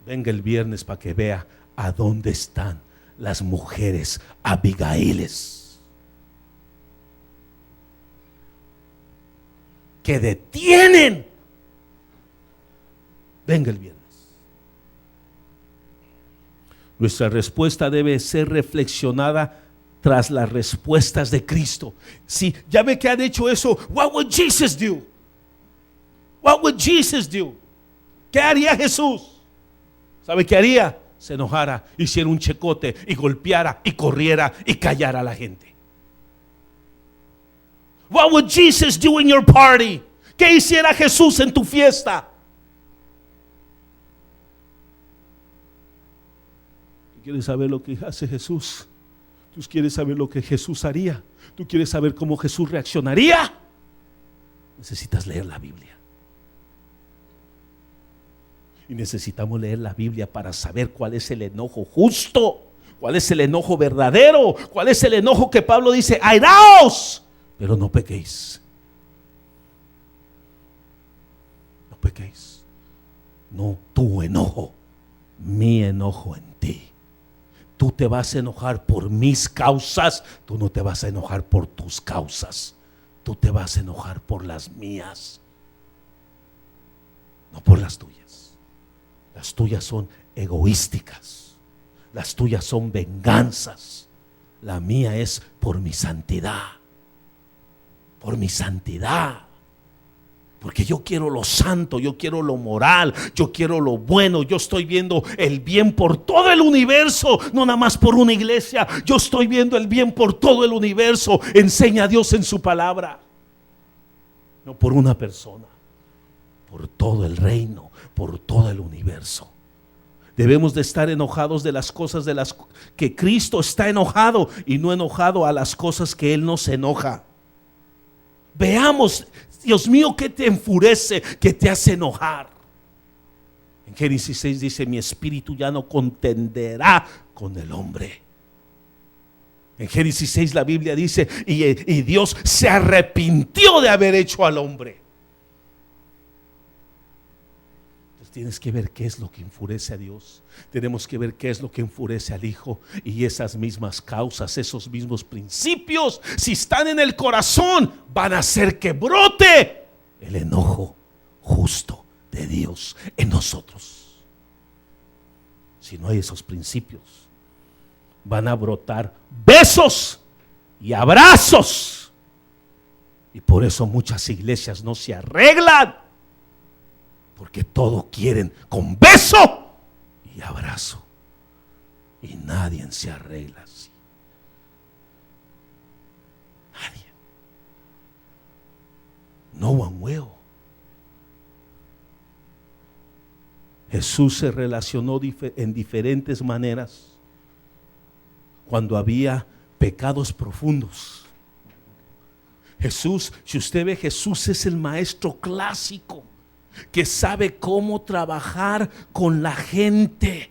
Venga el viernes para que vea a dónde están las mujeres Abigailes que detienen. Venga el viernes. Nuestra respuesta debe ser reflexionada tras las respuestas de Cristo. Si ya ve que han hecho eso, what would Jesus do? What would Jesus do? ¿Qué haría Jesús? ¿Sabe qué haría? Se enojara, hiciera un checote y golpeara y corriera y callara a la gente. What would Jesus do in your party? ¿Qué hiciera Jesús en tu fiesta? ¿Tú quieres saber lo que hace Jesús? ¿Tú quieres saber lo que Jesús haría? ¿Tú quieres saber cómo Jesús reaccionaría? Necesitas leer la Biblia. Y necesitamos leer la Biblia para saber cuál es el enojo justo, cuál es el enojo verdadero, cuál es el enojo que Pablo dice, airaos, pero no pequéis. No pequéis. No tu enojo, mi enojo en ti. tú te vas a enojar por mis causas, tú no te vas a enojar por tus causas, tú te vas a enojar por las mías, no por las tuyas. Las tuyas son egoísticas, las tuyas son venganzas, la mía es por mi santidad, por mi santidad. Porque yo quiero lo santo, yo quiero lo moral, yo quiero lo bueno. Yo estoy viendo el bien por todo el universo, no nada más por una iglesia. Yo estoy viendo el bien por todo el universo. Enseña a Dios en su palabra, no por una persona, por todo el reino, por todo el universo. Debemos de estar enojados de las cosas de las que Cristo está enojado, y no enojado a las cosas que Él no se enoja. Veamos, Dios mío, ¿qué te enfurece, qué te hace enojar? En Génesis 6 dice: mi espíritu ya no contenderá con el hombre. En Génesis 6 la Biblia dice: y Dios se arrepintió de haber hecho al hombre. Entonces tienes que ver qué es lo que enfurece a Dios. Tenemos que ver qué es lo que enfurece al Hijo. Y esas mismas causas, esos mismos principios, si están en el corazón, van a hacer que brote el enojo justo de Dios en nosotros. Si no hay esos principios, van a brotar besos y abrazos. Y por eso muchas iglesias no se arreglan, porque todo quieren con beso y abrazo, y nadie se arregla así. Nadie. No one will. Jesús se relacionó en diferentes maneras cuando había pecados profundos. Jesús, si usted ve, Jesús es el maestro clásico que sabe cómo trabajar con la gente.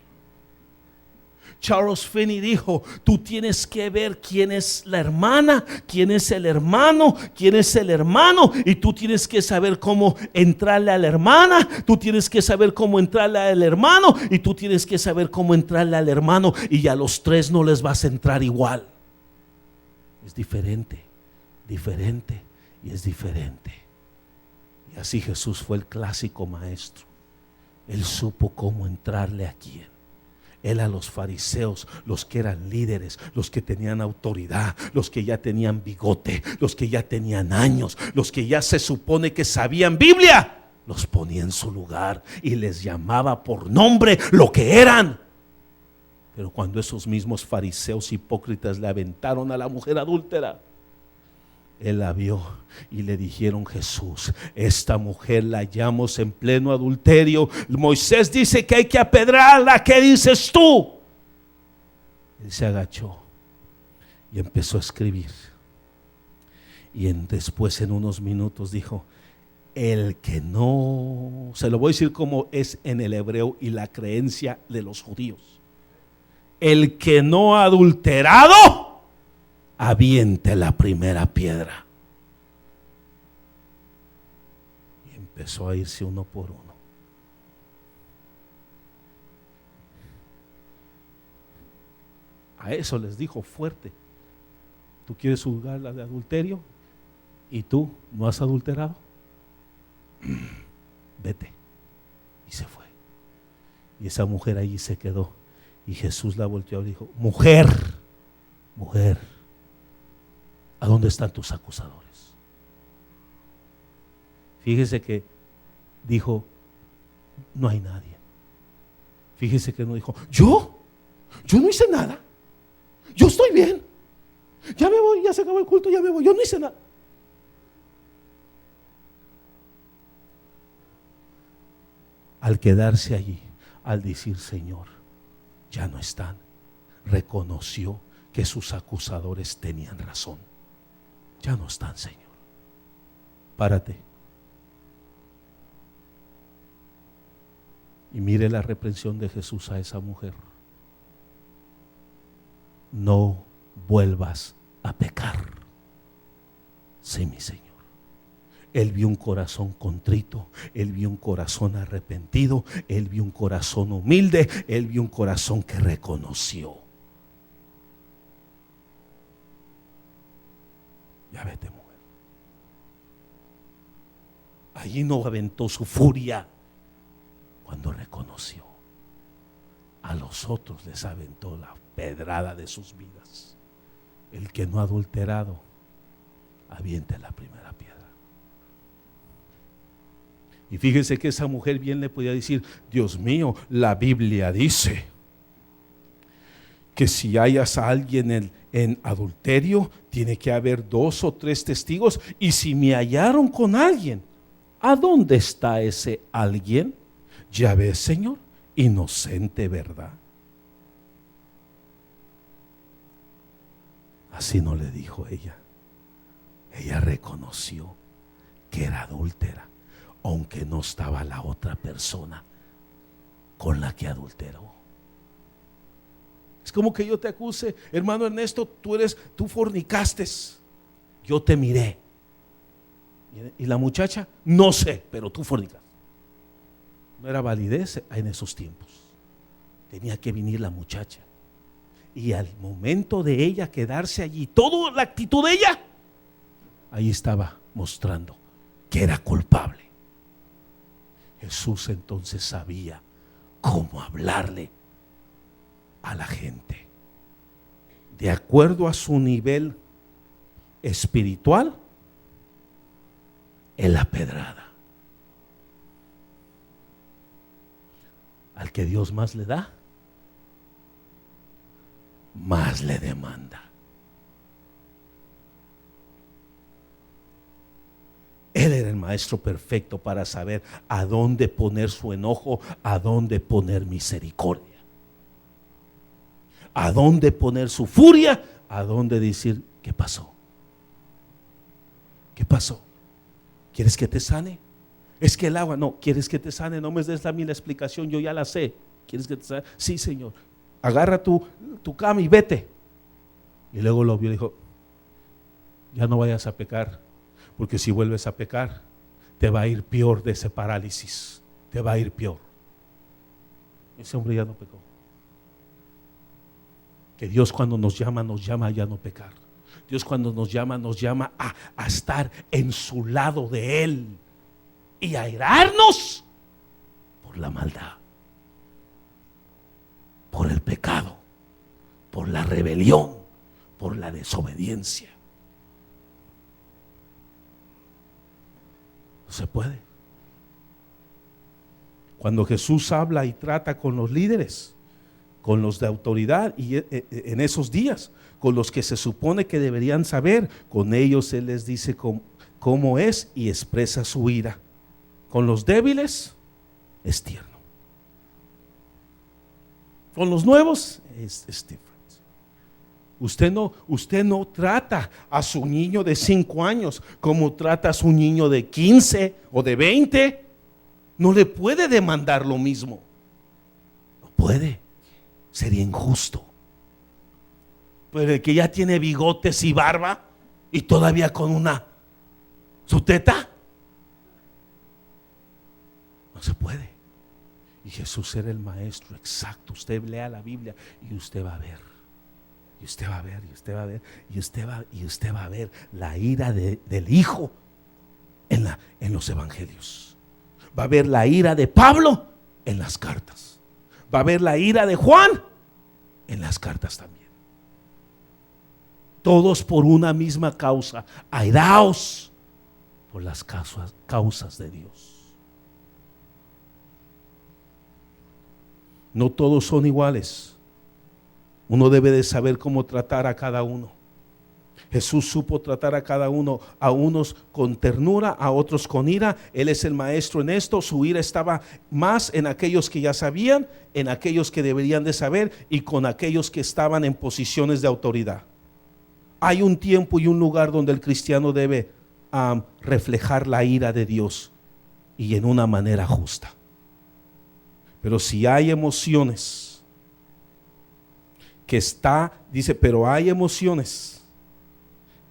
Charles Finney dijo: tú tienes que ver quién es la hermana, quién es el hermano, quién es el hermano, y tú tienes que saber cómo entrarle a la hermana, tú tienes que saber cómo entrarle al hermano, y tú tienes que saber cómo entrarle al hermano, y a los tres no les vas a entrar igual. Es diferente, diferente y es diferente. Y así Jesús fue el clásico maestro. Él supo cómo entrarle a quién. Él a los fariseos, los que eran líderes, los que tenían autoridad, los que ya tenían bigote, los que ya tenían años, los que ya se supone que sabían Biblia, los ponía en su lugar y les llamaba por nombre lo que eran. Pero cuando esos mismos fariseos hipócritas le aventaron a la mujer adúltera, Él la vio y le dijeron: Jesús, esta mujer la hallamos en pleno adulterio. Moisés dice que hay que apedrearla. ¿Qué dices tú? Él se agachó y empezó a escribir. Y después, en unos minutos, dijo: el que no, se lo voy a decir como es en el hebreo y la creencia de los judíos: el que no ha adulterado, aviente la primera piedra. Y empezó a irse uno por uno. A eso les dijo fuerte: ¿tú quieres juzgarla de adulterio y tú no has adulterado? Vete. Y se fue. Y esa mujer allí se quedó. Y Jesús la volteó y dijo: mujer, mujer, ¿a dónde están tus acusadores? Fíjese que dijo: no hay nadie. Fíjese que no dijo: yo no hice nada, yo estoy bien, ya me voy, ya se acabó el culto, ya me voy, yo no hice nada. Al quedarse allí, al decir: Señor, ya no están, reconoció que sus acusadores tenían razón. Ya no están, Señor. Párate y mire la reprensión de Jesús a esa mujer: no vuelvas a pecar. Sí, mi Señor. Él vio un corazón contrito, Él vio un corazón arrepentido, Él vio un corazón humilde, Él vio un corazón que reconoció. Ya vete, mujer. Allí no aventó su furia cuando reconoció. A los otros les aventó la pedrada de sus vidas. El que no ha adulterado, aviente la primera piedra. Y fíjense que esa mujer bien le podía decir: Dios mío, la Biblia dice que si hayas a alguien en adulterio, tiene que haber 2 o 3 testigos. Y si me hallaron con alguien, ¿a dónde está ese alguien? Ya ves, Señor, inocente, ¿verdad? Así no le dijo ella. Ella reconoció que era adúltera, aunque no estaba la otra persona con la que adulteró. Es como que yo te acuse: hermano Ernesto, tú fornicaste, yo te miré. Y la muchacha: no sé, pero tú fornicaste. No era validez en esos tiempos. Tenía que venir la muchacha. Y al momento de ella quedarse allí, toda la actitud de ella, ahí estaba mostrando que era culpable. Jesús entonces sabía cómo hablarle a la gente de acuerdo a su nivel espiritual. En la pedrada. Al que Dios más le da, más le demanda. Él era el maestro perfecto para saber a dónde poner su enojo, a dónde poner misericordia, a dónde poner su furia, a dónde decir: ¿qué pasó? ¿Qué pasó? ¿Quieres que te sane? Es que el agua, no, ¿quieres que te sane? No me des a mí la explicación, yo ya la sé. ¿Quieres que te sane? Sí, Señor. Agarra tu cama y vete. Y luego lo vio y dijo: ya no vayas a pecar, porque si vuelves a pecar, te va a ir peor de ese parálisis. Te va a ir peor. Ese hombre ya no pecó. Que Dios cuando nos llama a ya no pecar. Dios cuando nos llama a estar en su lado de Él y a airarnos por la maldad, por el pecado, por la rebelión, por la desobediencia. No se puede. Cuando Jesús habla y trata con los líderes, con los de autoridad, y en esos días, con los que se supone que deberían saber, con ellos Él les dice cómo es y expresa su ira. Con los débiles es tierno. Con los nuevos es different. Usted no trata a su niño de 5 años como trata a su niño de 15 o de 20. No le puede demandar lo mismo. No puede. Sería injusto. Pero el que ya tiene bigotes y barba y todavía con su teta, no se puede. Y Jesús era el maestro exacto. Usted lea la Biblia y usted va a ver. Y usted va a ver, y usted va a ver, y usted va a ver la ira del Hijo en los evangelios. Va a ver la ira de Pablo en las cartas. Va a ver la ira de Juan en las cartas también. Todos por una misma causa, airaos por las causas de Dios. No todos son iguales. Uno debe de saber cómo tratar a cada uno. Jesús supo tratar a cada uno, a unos con ternura, a otros con ira. Él es el maestro en esto. Su ira estaba más en aquellos que ya sabían, en aquellos que deberían de saber y con aquellos que estaban en posiciones de autoridad. Hay un tiempo y un lugar donde el cristiano debe reflejar la ira de Dios y en una manera justa. Pero si hay emociones pero hay emociones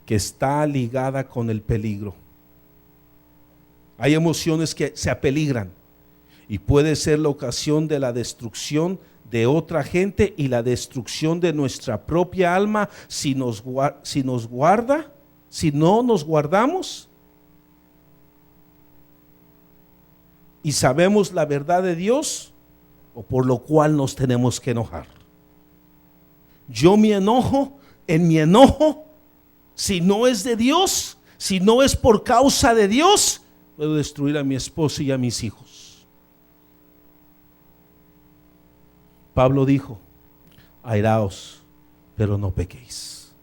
que está ligada con el peligro. Hay emociones que se apeligran y puede ser la ocasión de la destrucción de otra gente y la destrucción de nuestra propia alma si nos guarda si no nos guardamos y sabemos la verdad de Dios, o por lo cual nos tenemos que enojar. Yo me enojo, en mi enojo, si no es de Dios, si no es por causa de Dios, puedo destruir a mi esposo y a mis hijos. Pablo dijo: airaos, pero no pequéis.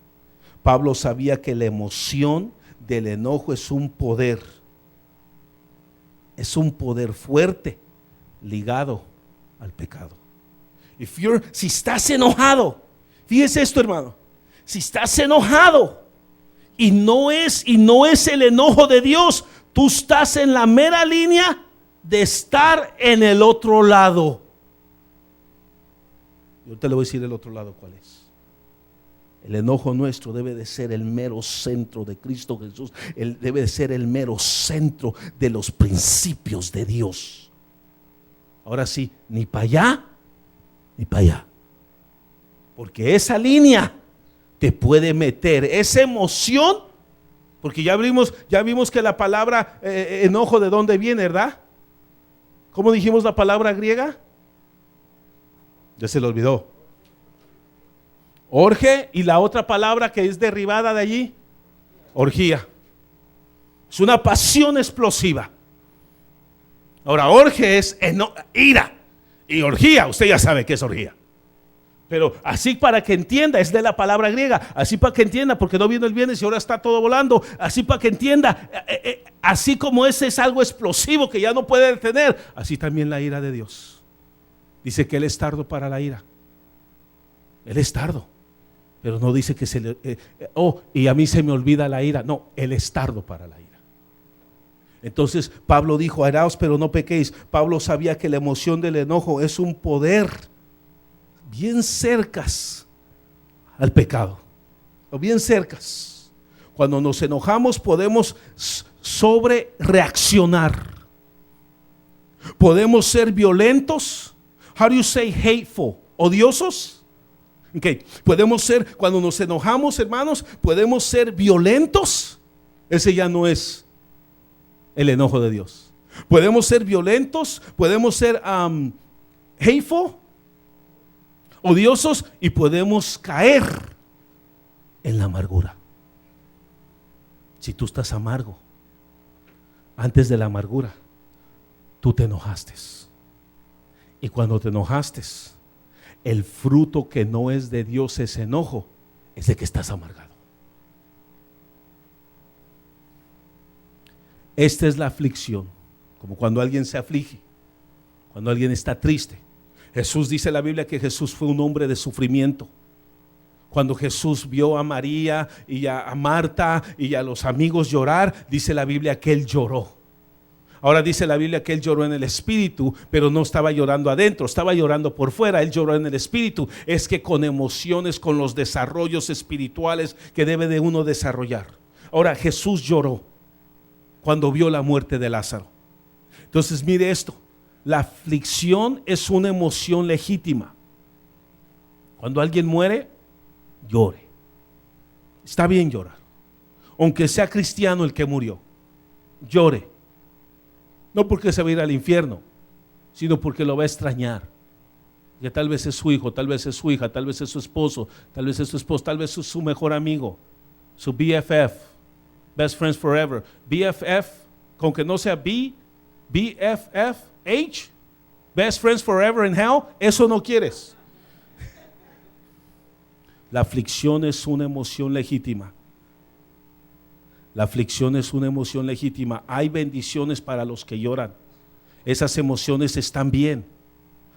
Pablo sabía que la emoción del enojo es un poder fuerte ligado al pecado. Si estás enojado, fíjese esto, hermano, si estás enojado y no es el enojo de Dios, tú estás en la mera línea de estar en el otro lado. Yo te le voy a decir el otro lado cuál es. El enojo nuestro debe de ser el mero centro de Cristo Jesús. Debe de ser el mero centro de los principios de Dios. Ahora sí, ni para allá, ni para allá. Porque esa línea te puede meter esa emoción. Porque ya vimos que la palabra enojo, ¿de dónde viene, verdad? ¿Cómo dijimos la palabra griega? Ya se le olvidó. Orge, y la otra palabra que es derivada de allí, orgía. Es una pasión explosiva. Ahora, orge es ira, y orgía, usted ya sabe qué es orgía. Pero así para que entienda, es de la palabra griega, así para que entienda, porque no vino el viernes y ahora está todo volando, así para que entienda, así como ese es algo explosivo que ya no puede detener, así también la ira de Dios. Dice que Él es tardo para la ira. Él es tardo. Pero no dice que se le... y a mí se me olvida la ira. No, Él es tardo para la ira. Entonces Pablo dijo: airaos, pero no pequéis. Pablo sabía que la emoción del enojo es un poder bien cercas al pecado. O bien cercas. Cuando nos enojamos podemos sobre reaccionar. Podemos ser violentos. How do you say hateful? ¿Odiosos? Okay. Podemos ser, cuando nos enojamos, hermanos, podemos ser violentos. Ese ya no es el enojo de Dios. Podemos ser violentos, podemos ser hateful, odiosos, y podemos caer en la amargura. Si tú estás amargo, antes de la amargura, tú te enojaste. Y cuando te enojaste, el fruto que no es de Dios, ese enojo, es de que estás amargado. Esta es la aflicción, como cuando alguien se aflige, cuando alguien está triste. Jesús, dice la Biblia que Jesús fue un hombre de sufrimiento. Cuando Jesús vio a María y a Marta y a los amigos llorar, dice la Biblia que Él lloró. Ahora dice la Biblia que Él lloró en el espíritu, pero no estaba llorando adentro, estaba llorando por fuera. Él lloró en el espíritu. Es que con emociones, con los desarrollos espirituales que debe de uno desarrollar. Ahora, Jesús lloró cuando vio la muerte de Lázaro. Entonces mire esto, la aflicción es una emoción legítima. Cuando alguien muere, llore. Está bien llorar, aunque sea cristiano el que murió. Llore. No porque se va a ir al infierno, sino porque lo va a extrañar. Que tal vez es su hijo, tal vez es su hija, tal vez es su esposo, tal vez es su esposo, tal vez es su mejor amigo, su BFF, Best Friends Forever. BFF, con que no sea BFF, Best Friends Forever in Hell, eso no quieres. La aflicción es una emoción legítima. La aflicción es una emoción legítima. Hay bendiciones para los que lloran. Esas emociones están bien.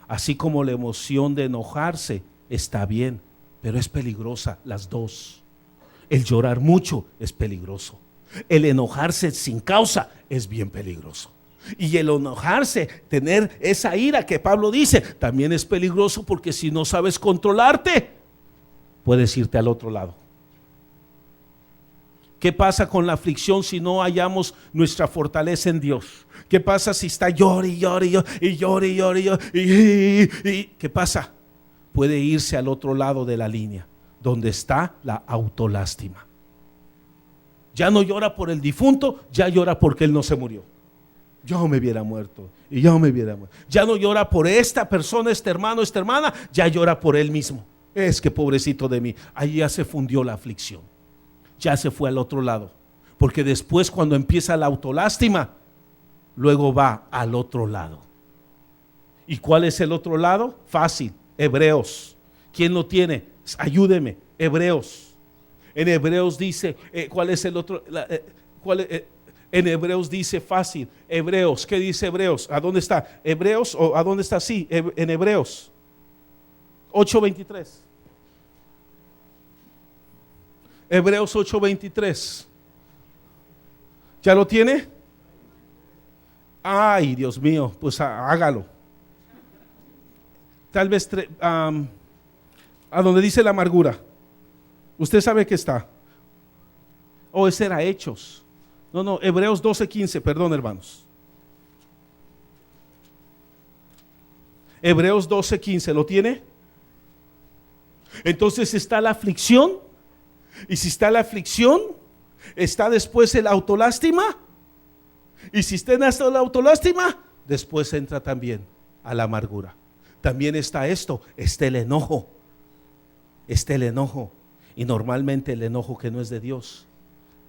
Así como la emoción de enojarse está bien, pero es peligrosa, las dos. El llorar mucho es peligroso. El enojarse sin causa es bien peligroso. Y el enojarse, tener esa ira que Pablo dice, también es peligroso, porque si no sabes controlarte, puedes irte al otro lado. ¿Qué pasa con la aflicción si no hallamos nuestra fortaleza en Dios? ¿Qué pasa si está llore y llore y llore y llore y qué pasa? Puede irse al otro lado de la línea, donde está la autolástima. Ya no llora por el difunto, ya llora porque él no se murió. Yo me hubiera muerto y yo me hubiera muerto. Ya no llora por esta persona, este hermano, esta hermana, ya llora por él mismo. Es que pobrecito de mí. Ahí ya se fundió la aflicción. Ya se fue al otro lado. Porque después, cuando empieza la autolástima, luego va al otro lado. ¿Y cuál es el otro lado? Fácil, Hebreos. ¿Quién lo tiene? Ayúdeme, Hebreos. En Hebreos dice, ¿cuál es el otro? En Hebreos dice fácil. Hebreos, ¿qué dice Hebreos? ¿A dónde está? Hebreos, ¿o a dónde está? Sí, en Hebreos 8:23. Hebreos 8:23. ¿Ya lo tiene? Ay, Dios mío, pues hágalo. Tal vez a donde dice la amargura. Usted sabe que está. Ese era Hechos. No, Hebreos 12:15, perdón, hermanos. Hebreos 12:15, ¿lo tiene? Entonces está la aflicción. Y si está la aflicción, está después el autolástima. Y si está en la autolástima, después entra también a la amargura. También está esto, está el enojo. Está el enojo. Y normalmente el enojo que no es de Dios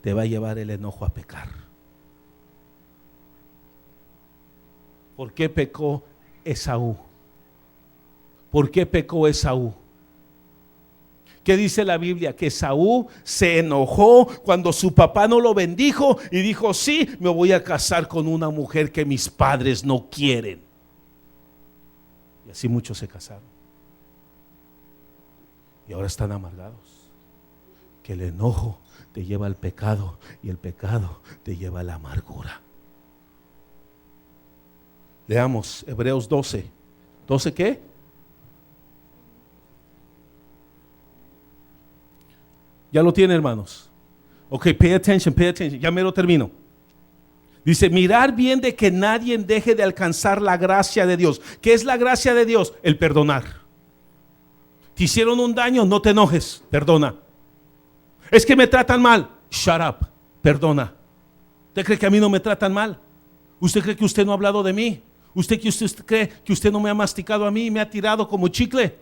te va a llevar el enojo a pecar. ¿Por qué pecó Esaú? ¿Por qué pecó Esaú? ¿Qué dice la Biblia? Que Esaú se enojó cuando su papá no lo bendijo y dijo: sí, me voy a casar con una mujer que mis padres no quieren. Y así muchos se casaron. Y ahora están amargados. Que el enojo te lleva al pecado y el pecado te lleva a la amargura. Leamos Hebreos 12. ¿12 qué? ¿Ya lo tiene, hermanos? Ok, pay attention. Ya me lo termino. Dice: mirar bien de que nadie deje de alcanzar la gracia de Dios. ¿Qué es la gracia de Dios? El perdonar. Te hicieron un daño, no te enojes, perdona. Es que me tratan mal, shut up, perdona. ¿Usted cree que a mí no me tratan mal? ¿Usted cree que usted no ha hablado de mí? ¿Usted cree que usted no me ha masticado a mí y me ha tirado como chicle?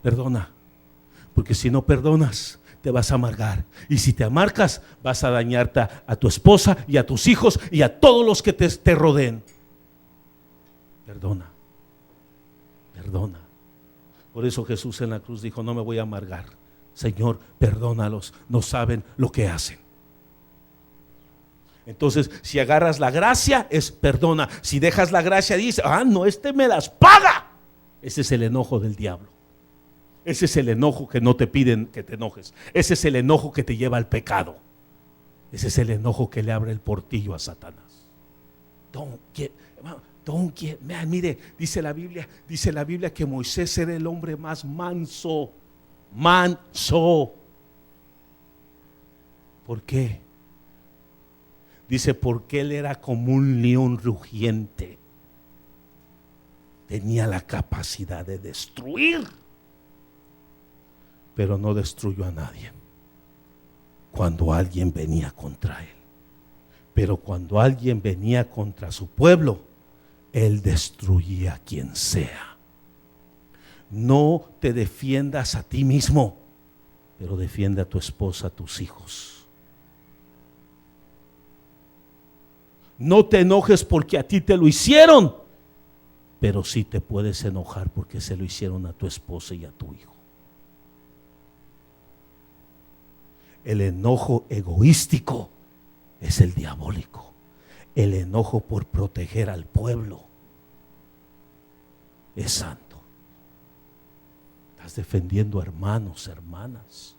Perdona. Porque si no perdonas, te vas a amargar. Y si te amargas, vas a dañarte a tu esposa y a tus hijos y a todos los que te rodeen. Perdona. Perdona. Por eso Jesús en la cruz dijo: no me voy a amargar. Señor, perdónalos, no saben lo que hacen. Entonces, si agarras la gracia, es perdona. Si dejas la gracia, dice: no, este me las paga. Ese es el enojo del diablo. Ese es el enojo que no te piden que te enojes. Ese es el enojo que te lleva al pecado. Ese es el enojo que le abre el portillo a Satanás. Don't get man, mire, dice la Biblia que Moisés era el hombre más manso. ¿Por qué? Dice: porque él era como un león rugiente. Tenía la capacidad de destruir, pero no destruyó a nadie cuando alguien venía contra él. Pero cuando alguien venía contra su pueblo, él destruía a quien sea. No te defiendas a ti mismo, pero defiende a tu esposa, a tus hijos. No te enojes porque a ti te lo hicieron, pero sí te puedes enojar porque se lo hicieron a tu esposa y a tu hijo. El enojo egoístico es el diabólico. El enojo por proteger al pueblo es santo. Estás defendiendo a hermanos, hermanas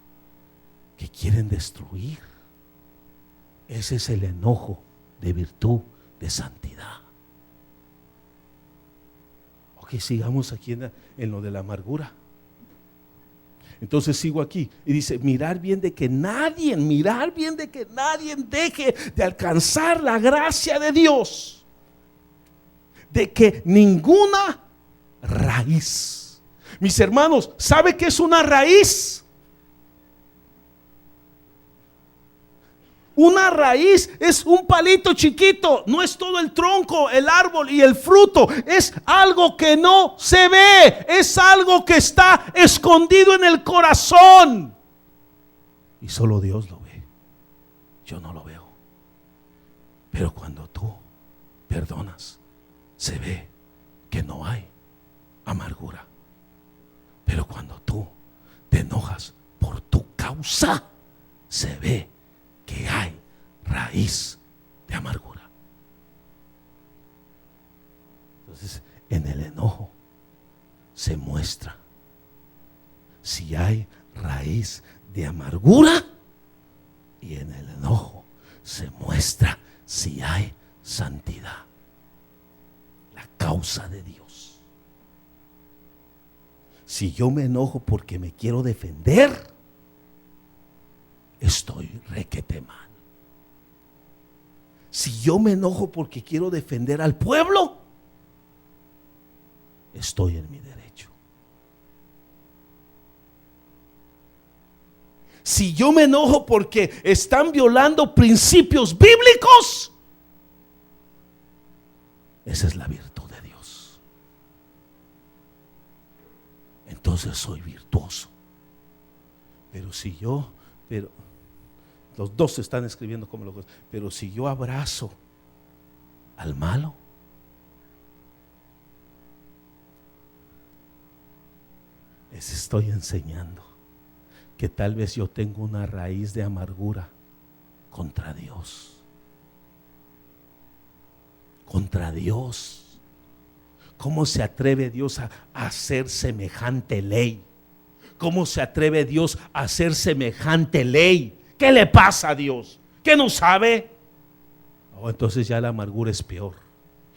que quieren destruir. Ese es el enojo de virtud, de santidad. Ok, sigamos aquí en lo de la amargura. Entonces sigo aquí y dice: mirar bien de que nadie deje de alcanzar la gracia de Dios, de que ninguna raíz. Mis hermanos, ¿sabe qué es una raíz? Una raíz es un palito chiquito, no es todo el tronco, el árbol y el fruto. Es algo que no se ve, es algo que está escondido en el corazón. Y solo Dios lo ve, yo no lo veo. Pero cuando tú perdonas, se ve que no hay amargura. Pero cuando tú te enojas por tu causa, se ve que hay raíz de amargura. Entonces, en el enojo se muestra si hay raíz de amargura, y en el enojo se muestra si hay santidad, la causa de Dios. Si yo me enojo porque me quiero defender, estoy requete mal. Si yo me enojo porque quiero defender al pueblo, estoy en mi derecho. Si yo me enojo porque están violando principios bíblicos, esa es la virtud de Dios. Entonces soy virtuoso. Pero los dos se están escribiendo como locos. Pero si yo abrazo al malo, les estoy enseñando que tal vez yo tengo una raíz de amargura contra Dios. Contra Dios. ¿Cómo se atreve Dios a hacer semejante ley? ¿Cómo se atreve Dios a hacer semejante ley? ¿Qué le pasa a Dios? ¿Qué no sabe? Oh, entonces ya la amargura es peor.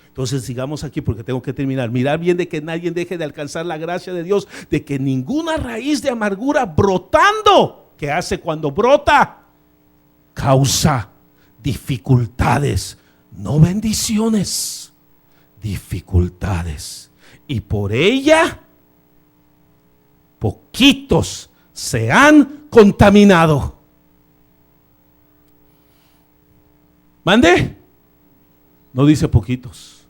Entonces sigamos aquí porque tengo que terminar. Mirar bien de que nadie deje de alcanzar la gracia de Dios, de que ninguna raíz de amargura brotando, ¿qué hace cuando brota? Causa dificultades, no bendiciones, dificultades. Y por ella poquitos se han contaminado. ¿Mande? No dice poquitos.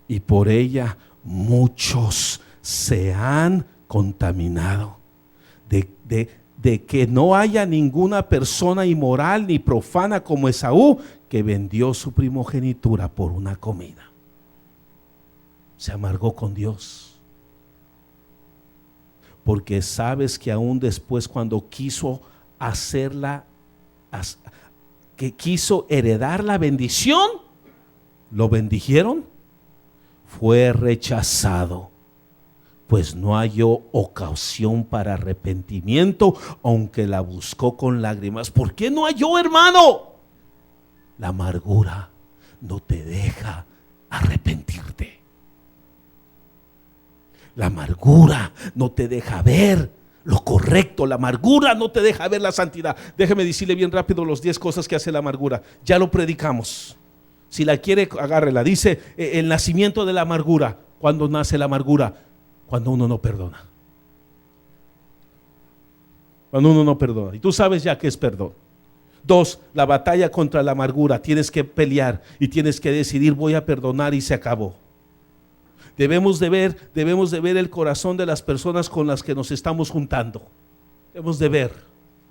Y por ella muchos se han contaminado. De que no haya ninguna persona inmoral ni profana como Esaú, que vendió su primogenitura por una comida. Se amargó con Dios. Porque sabes que aún después, cuando quiso hacerla, que quiso heredar la bendición, lo bendijeron, fue rechazado, pues no halló ocasión para arrepentimiento, aunque la buscó con lágrimas. ¿Por qué no halló, hermano? La amargura no te deja arrepentirte. La amargura no te deja ver lo correcto. La amargura no te deja ver la santidad. Déjeme decirle bien rápido los 10 cosas que hace la amargura. Ya lo predicamos. Si la quiere, agárrela. Dice el nacimiento de la amargura. ¿Cuándo nace la amargura? Cuando uno no perdona. Cuando uno no perdona. Y tú sabes ya qué es perdón. 2, la batalla contra la amargura. Tienes que pelear y tienes que decidir: voy a perdonar y se acabó. Debemos de ver el corazón de las personas con las que nos estamos juntando. Debemos de ver.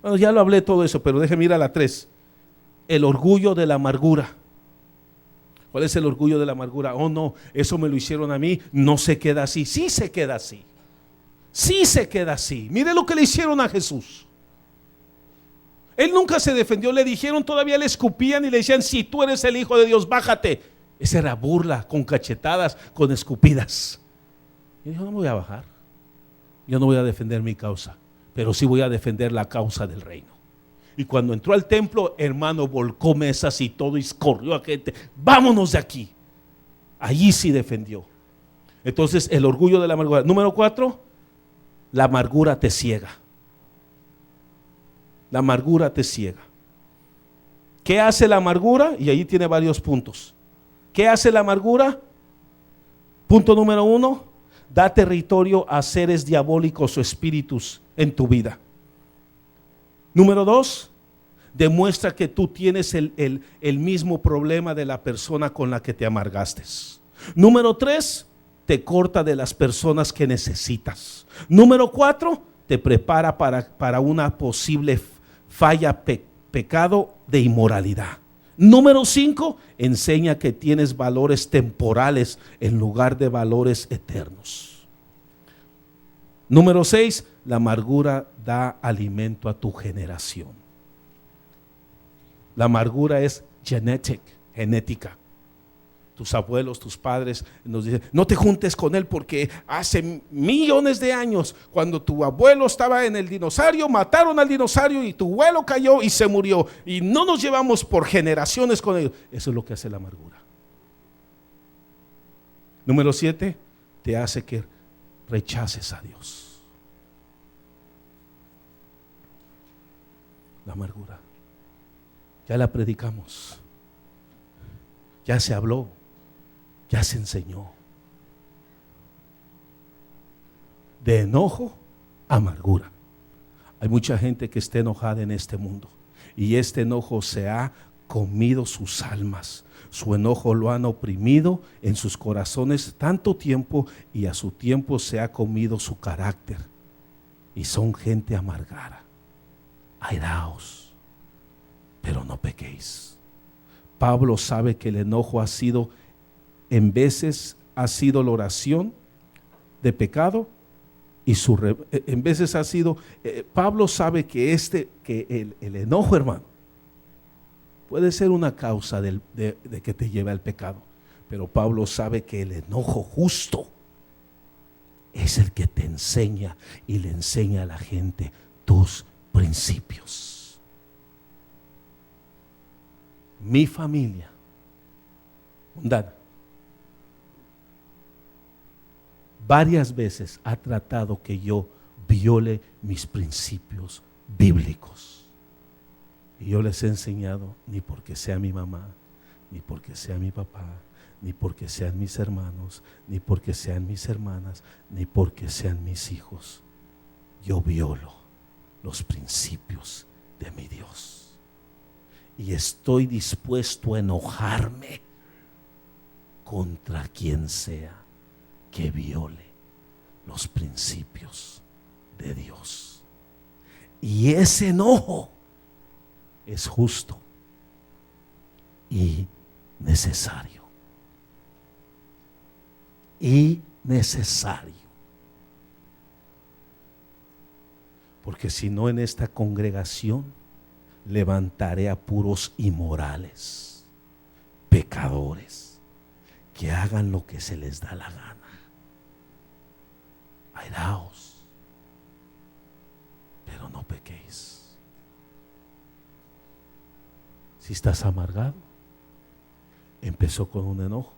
Bueno, ya lo hablé todo eso, pero déjeme ir a la 3. El orgullo de la amargura. ¿Cuál es el orgullo de la amargura? Oh no, eso me lo hicieron a mí, no se queda así. Sí se queda así. Sí se queda así. Mire lo que le hicieron a Jesús. Él nunca se defendió, le dijeron, todavía le escupían y le decían: si tú eres el Hijo de Dios, bájate. Esa era burla, con cachetadas, con escupidas. Y dijo: no me voy a bajar. Yo no voy a defender mi causa, pero sí voy a defender la causa del reino. Y cuando entró al templo, hermano, volcó mesas y todo y corrió a gente: vámonos de aquí. Allí sí defendió. Entonces, el orgullo de la amargura. Número 4, la amargura te ciega. La amargura te ciega. ¿Qué hace la amargura? Y ahí tiene varios puntos. ¿Qué hace la amargura? Punto número 1, da territorio a seres diabólicos o espíritus en tu vida. Número 2, demuestra que tú tienes el mismo problema de la persona con la que te amargaste. Número 3, te corta de las personas que necesitas. Número 4, te prepara para una posible falla, pecado de inmoralidad. Número 5, enseña que tienes valores temporales en lugar de valores eternos. Número 6, la amargura da alimento a tu generación. La amargura es genética. Tus abuelos, tus padres nos dicen: no te juntes con él porque hace millones de años, cuando tu abuelo estaba en el dinosaurio, mataron al dinosaurio y tu abuelo cayó y se murió, y no nos llevamos por generaciones con ellos. Eso es lo que hace la amargura. Número 7, te hace que rechaces a Dios. La amargura, ya la predicamos, ya se habló, ya se enseñó. De enojo, amargura. Hay mucha gente que está enojada en este mundo, y este enojo se ha comido sus almas. Su enojo lo han oprimido en sus corazones tanto tiempo, y a su tiempo se ha comido su carácter, y son gente amargada. Airaos, pero no pequéis. Pablo sabe que el enojo ha sido, en veces ha sido la oración de pecado, y en veces ha sido, Pablo sabe que el enojo, hermano, puede ser una causa de que te lleve al pecado, pero Pablo sabe que el enojo justo es el que te enseña y le enseña a la gente tus principios. Mi familia mundana varias veces ha tratado que yo viole mis principios bíblicos, y yo les he enseñado: ni porque sea mi mamá, ni porque sea mi papá, ni porque sean mis hermanos, ni porque sean mis hermanas, ni porque sean mis hijos, yo violo los principios de mi Dios. Y estoy dispuesto a enojarme contra quien sea que viole los principios de Dios. Y ese enojo es justo y necesario. Y necesario. Porque si no, en esta congregación levantaré a puros inmorales, pecadores, que hagan lo que se les da la gana. Airaos, pero no pequéis. Si estás amargado, empezó con un enojo,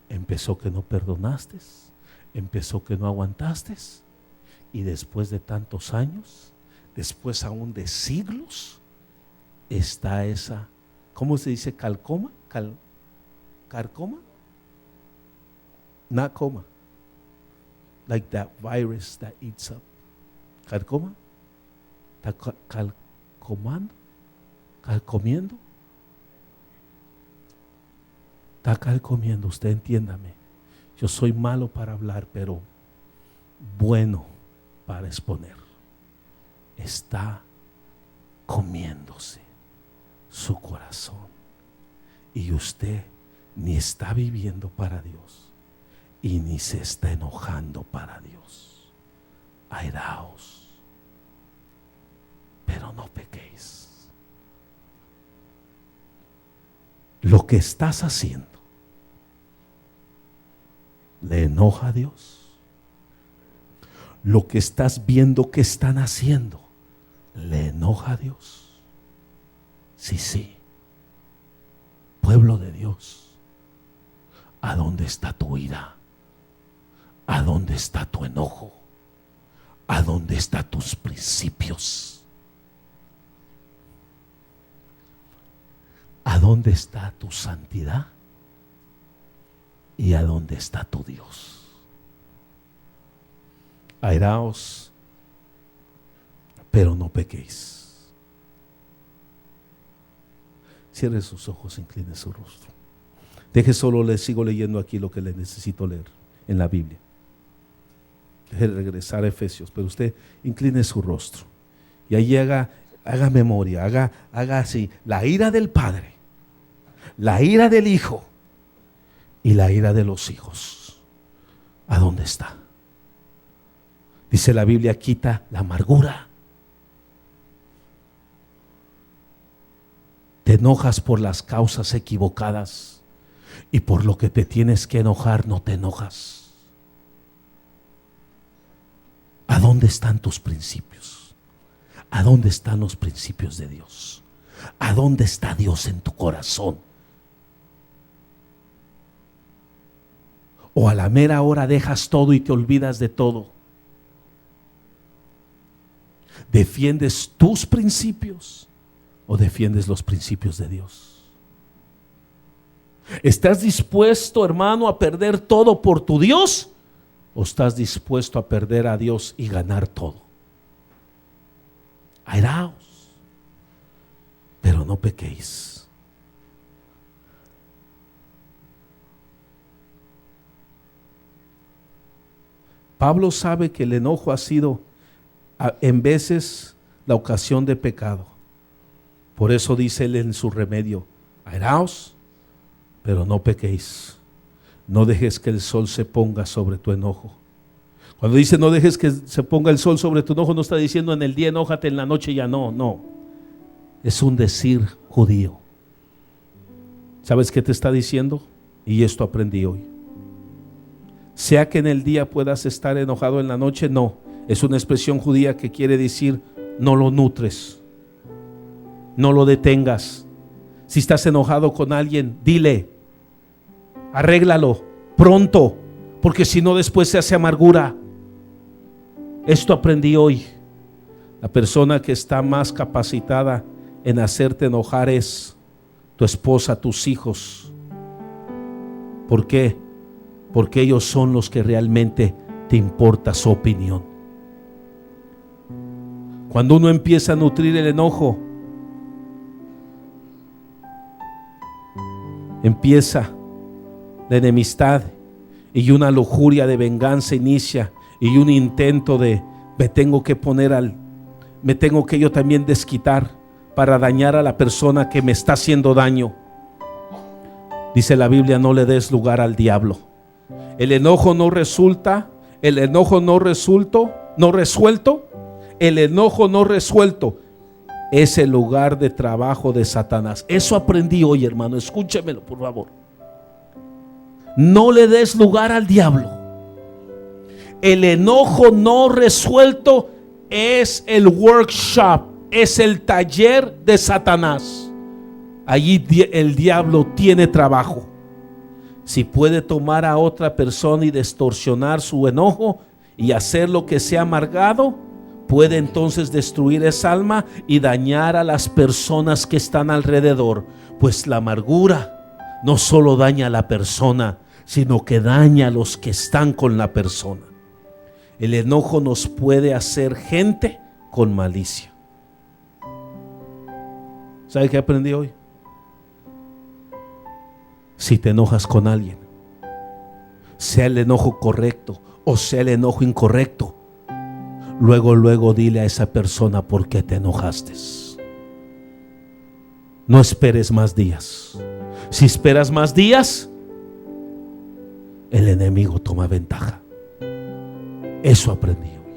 empezó que no perdonaste, empezó que no aguantaste, y después de tantos años, después aún de siglos, está esa, ¿cómo se dice? Carcoma, not coma, like that virus that eats up. Carcoma, está calcomiendo, está calcomiendo. Usted entiéndame, yo soy malo para hablar, pero bueno para exponer. Está comiéndose su corazón, y usted ni está viviendo para Dios y ni se está enojando para Dios. Airaos, pero no pequéis. Lo que estás haciendo le enoja a Dios. Lo que estás viendo que están haciendo le enoja a Dios. Sí. Pueblo de Dios, ¿a dónde está tu ira? ¿A dónde está tu enojo? ¿A dónde están tus principios? ¿A dónde está tu santidad? ¿Y a dónde está tu Dios? Airaos, pero no pequéis. Cierre sus ojos, incline su rostro. Deje solo, le sigo leyendo aquí lo que le necesito leer en la Biblia. Deje regresar a Efesios, pero usted incline su rostro y ahí haga memoria, haga así: la ira del Padre, la ira del Hijo y la ira de los hijos. ¿A dónde está? Dice la Biblia: quita la amargura. Te enojas por las causas equivocadas y por lo que te tienes que enojar no te enojas. ¿A dónde están tus principios? ¿A dónde están los principios de Dios? ¿A dónde está Dios en tu corazón? ¿O a la mera hora dejas todo y te olvidas de todo? ¿Defiendes tus principios o defiendes los principios de Dios? ¿Estás dispuesto, hermano, a perder todo por tu Dios? ¿O estás dispuesto a perder a Dios y ganar todo? Airaos, pero no pequéis. Pablo sabe que el enojo ha sido en veces la ocasión de pecado. Por eso dice él en su remedio: airaos, pero no pequéis. No dejes que el sol se ponga sobre tu enojo. Cuando dice no dejes que se ponga el sol sobre tu enojo, no está diciendo en el día enójate, en la noche ya no, no. Es un decir judío. ¿Sabes qué te está diciendo? Y esto aprendí hoy. Sea que en el día puedas estar enojado, en la noche no. Es una expresión judía que quiere decir no lo nutres, no lo detengas. Si estás enojado con alguien, dile, arréglalo pronto, porque si no después se hace amargura. Esto aprendí hoy. La persona que está más capacitada en hacerte enojar es tu esposa, tus hijos. ¿Por qué? Porque ellos son los que realmente te importa su opinión. Cuando uno empieza a nutrir el enojo, empieza la enemistad y una lujuria de venganza inicia, y un intento de me tengo que yo también desquitar para dañar a la persona que me está haciendo daño. Dice la Biblia: no le des lugar al diablo. El enojo no resuelto, el enojo no resuelto es el lugar de trabajo de Satanás. Eso aprendí hoy, hermano, escúchemelo por favor. No le des lugar al diablo. El enojo no resuelto es el workshop, es el taller de Satanás. Allí el diablo tiene trabajo. Si puede tomar a otra persona y distorsionar su enojo y hacer lo que sea amargado, puede entonces destruir esa alma y dañar a las personas que están alrededor. Pues la amargura no solo daña a la persona, sino que daña a los que están con la persona. El enojo nos puede hacer gente con malicia. ¿Sabe qué aprendí hoy? Si te enojas con alguien, sea el enojo correcto o sea el enojo incorrecto, luego dile a esa persona por qué te enojaste. No esperes más días. Si esperas más días, el enemigo toma ventaja. Eso aprendí hoy.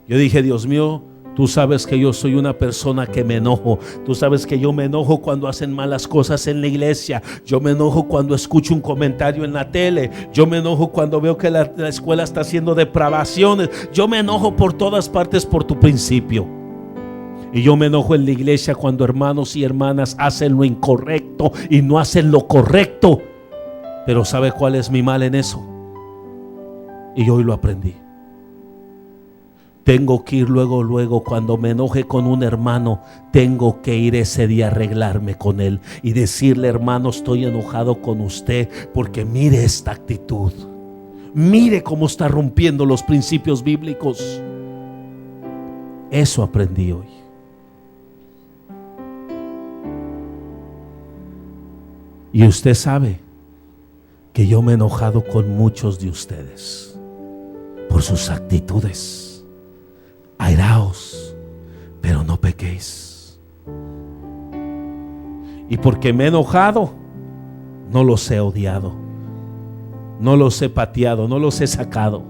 Yo dije: Dios mío, tú sabes que yo soy una persona que me enojo. Tú sabes que yo me enojo cuando hacen malas cosas en la iglesia. Yo me enojo cuando escucho un comentario en la tele. Yo me enojo cuando veo que la escuela está haciendo depravaciones. Yo me enojo por todas partes por tu principio. Y yo me enojo en la iglesia cuando hermanos y hermanas hacen lo incorrecto y no hacen lo correcto. Pero ¿sabe cuál es mi mal en eso? Y hoy lo aprendí. Tengo que ir luego cuando me enoje con un hermano, tengo que ir ese día a arreglarme con él y decirle: hermano, estoy enojado con usted porque mire esta actitud, mire cómo está rompiendo los principios bíblicos. Eso aprendí hoy. Y usted sabe que yo me he enojado con muchos de ustedes por sus actitudes. Airaos, pero no pequéis. Y porque me he enojado, no los he odiado, no los he pateado, no los he sacado.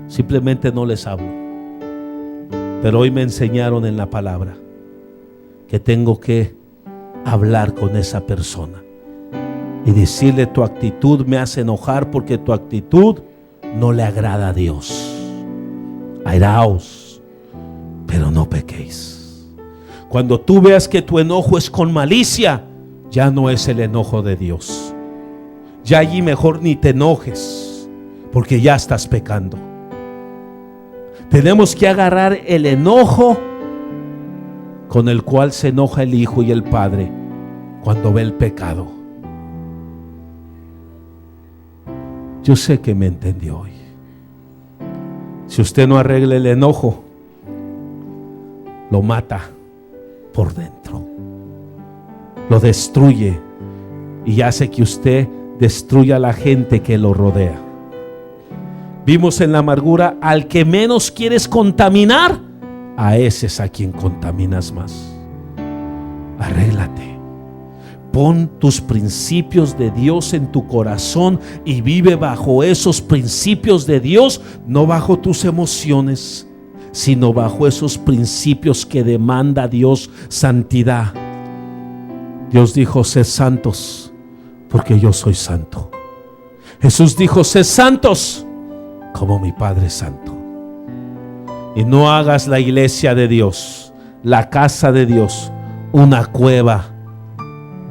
Simplemente no les hablo. Pero hoy me enseñaron en la palabra que tengo que hablar con esa persona y decirle: tu actitud me hace enojar porque tu actitud no le agrada a Dios. Airaos, pero no pequéis. Cuando tú veas que tu enojo es con malicia, ya no es el enojo de Dios. Ya allí mejor ni te enojes, porque ya estás pecando. Tenemos que agarrar el enojo con el cual se enoja el Hijo y el Padre cuando ve el pecado. Yo sé que me entendió hoy. Si usted no arregla el enojo, lo mata por dentro, lo destruye y hace que usted destruya a la gente que lo rodea. Vimos en la amargura: al que menos quieres contaminar, a ese es a quien contaminas más. Arréglate. Pon tus principios de Dios en tu corazón y vive bajo esos principios de Dios, no bajo tus emociones, sino bajo esos principios que demanda Dios: santidad. Dios dijo: sed santos, porque yo soy santo. Jesús dijo: sed santos, como mi Padre es santo. Y no hagas la iglesia de Dios, la casa de Dios, una cueva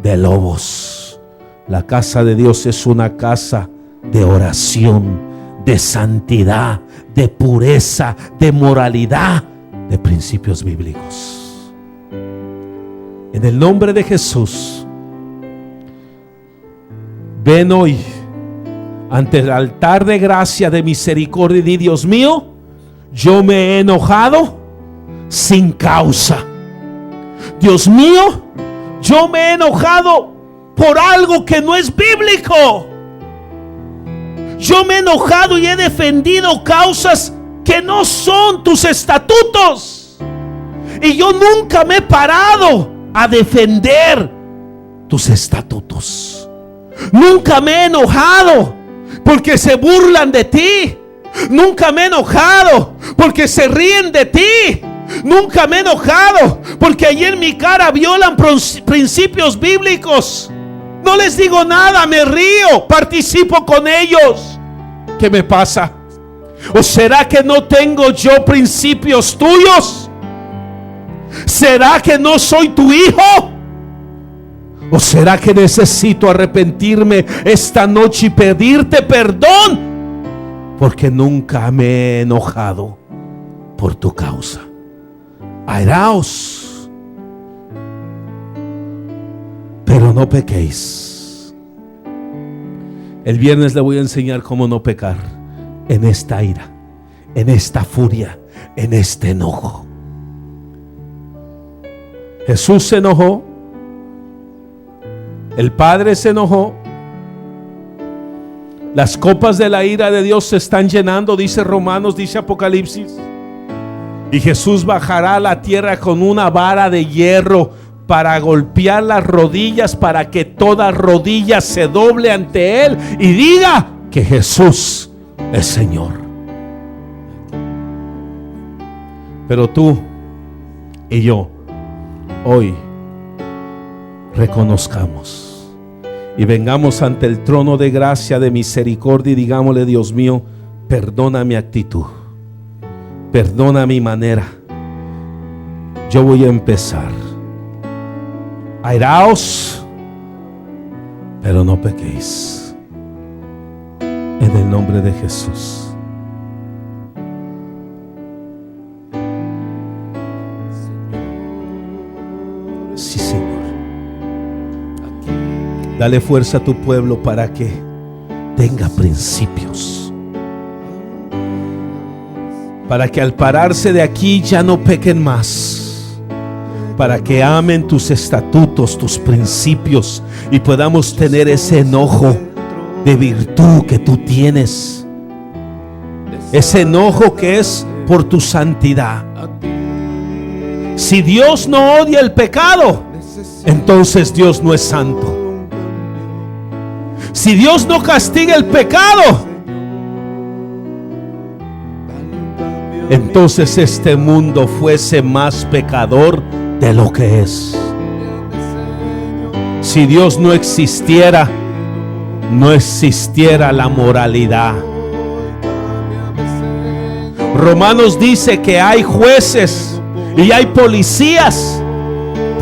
de lobos. La casa de Dios es una casa de oración, de santidad, de pureza, de moralidad, de principios bíblicos. En el nombre de Jesús, ven hoy ante el altar de gracia, de misericordia, y di: Dios mío, yo me he enojado sin causa. Dios mío, yo me he enojado por algo que no es bíblico. Yo me he enojado y he defendido causas que no son tus estatutos. Y yo nunca me he parado a defender tus estatutos. Nunca me he enojado porque se burlan de ti. Nunca me he enojado porque se ríen de ti. Nunca me he enojado porque allí en mi cara violan principios bíblicos. No les digo nada, me río, participo con ellos. ¿Qué me pasa? ¿O será que no tengo yo principios tuyos? ¿Será que no soy tu hijo? ¿O será que necesito arrepentirme esta noche y pedirte perdón? Porque nunca me he enojado por tu causa. Airaos, pero no pequéis. El viernes le voy a enseñar cómo no pecar en esta ira, en esta furia, en este enojo. Jesús se enojó, el Padre se enojó, las copas de la ira de Dios se están llenando, dice Romanos, dice Apocalipsis. Y Jesús bajará a la tierra con una vara de hierro para golpear las rodillas, para que toda rodilla se doble ante Él y diga que Jesús es Señor. Pero tú y yo hoy reconozcamos y vengamos ante el trono de gracia, de misericordia, y digámosle: Dios mío, perdona mi actitud, perdona mi manera. Yo voy a empezar. Airaos, pero no pequéis. En el nombre de Jesús. Sí, Señor. Dale fuerza a tu pueblo para que tenga principios, para que al pararse de aquí ya no pequen más, para que amen tus estatutos, tus principios, y podamos tener ese enojo de virtud que tú tienes, ese enojo que es por tu santidad. Si Dios no odia el pecado, entonces Dios no es santo. Si Dios no castiga el pecado, entonces este mundo fuese más pecador de lo que es. Si Dios no existiera, no existiera la moralidad. Romanos dice que hay jueces y hay policías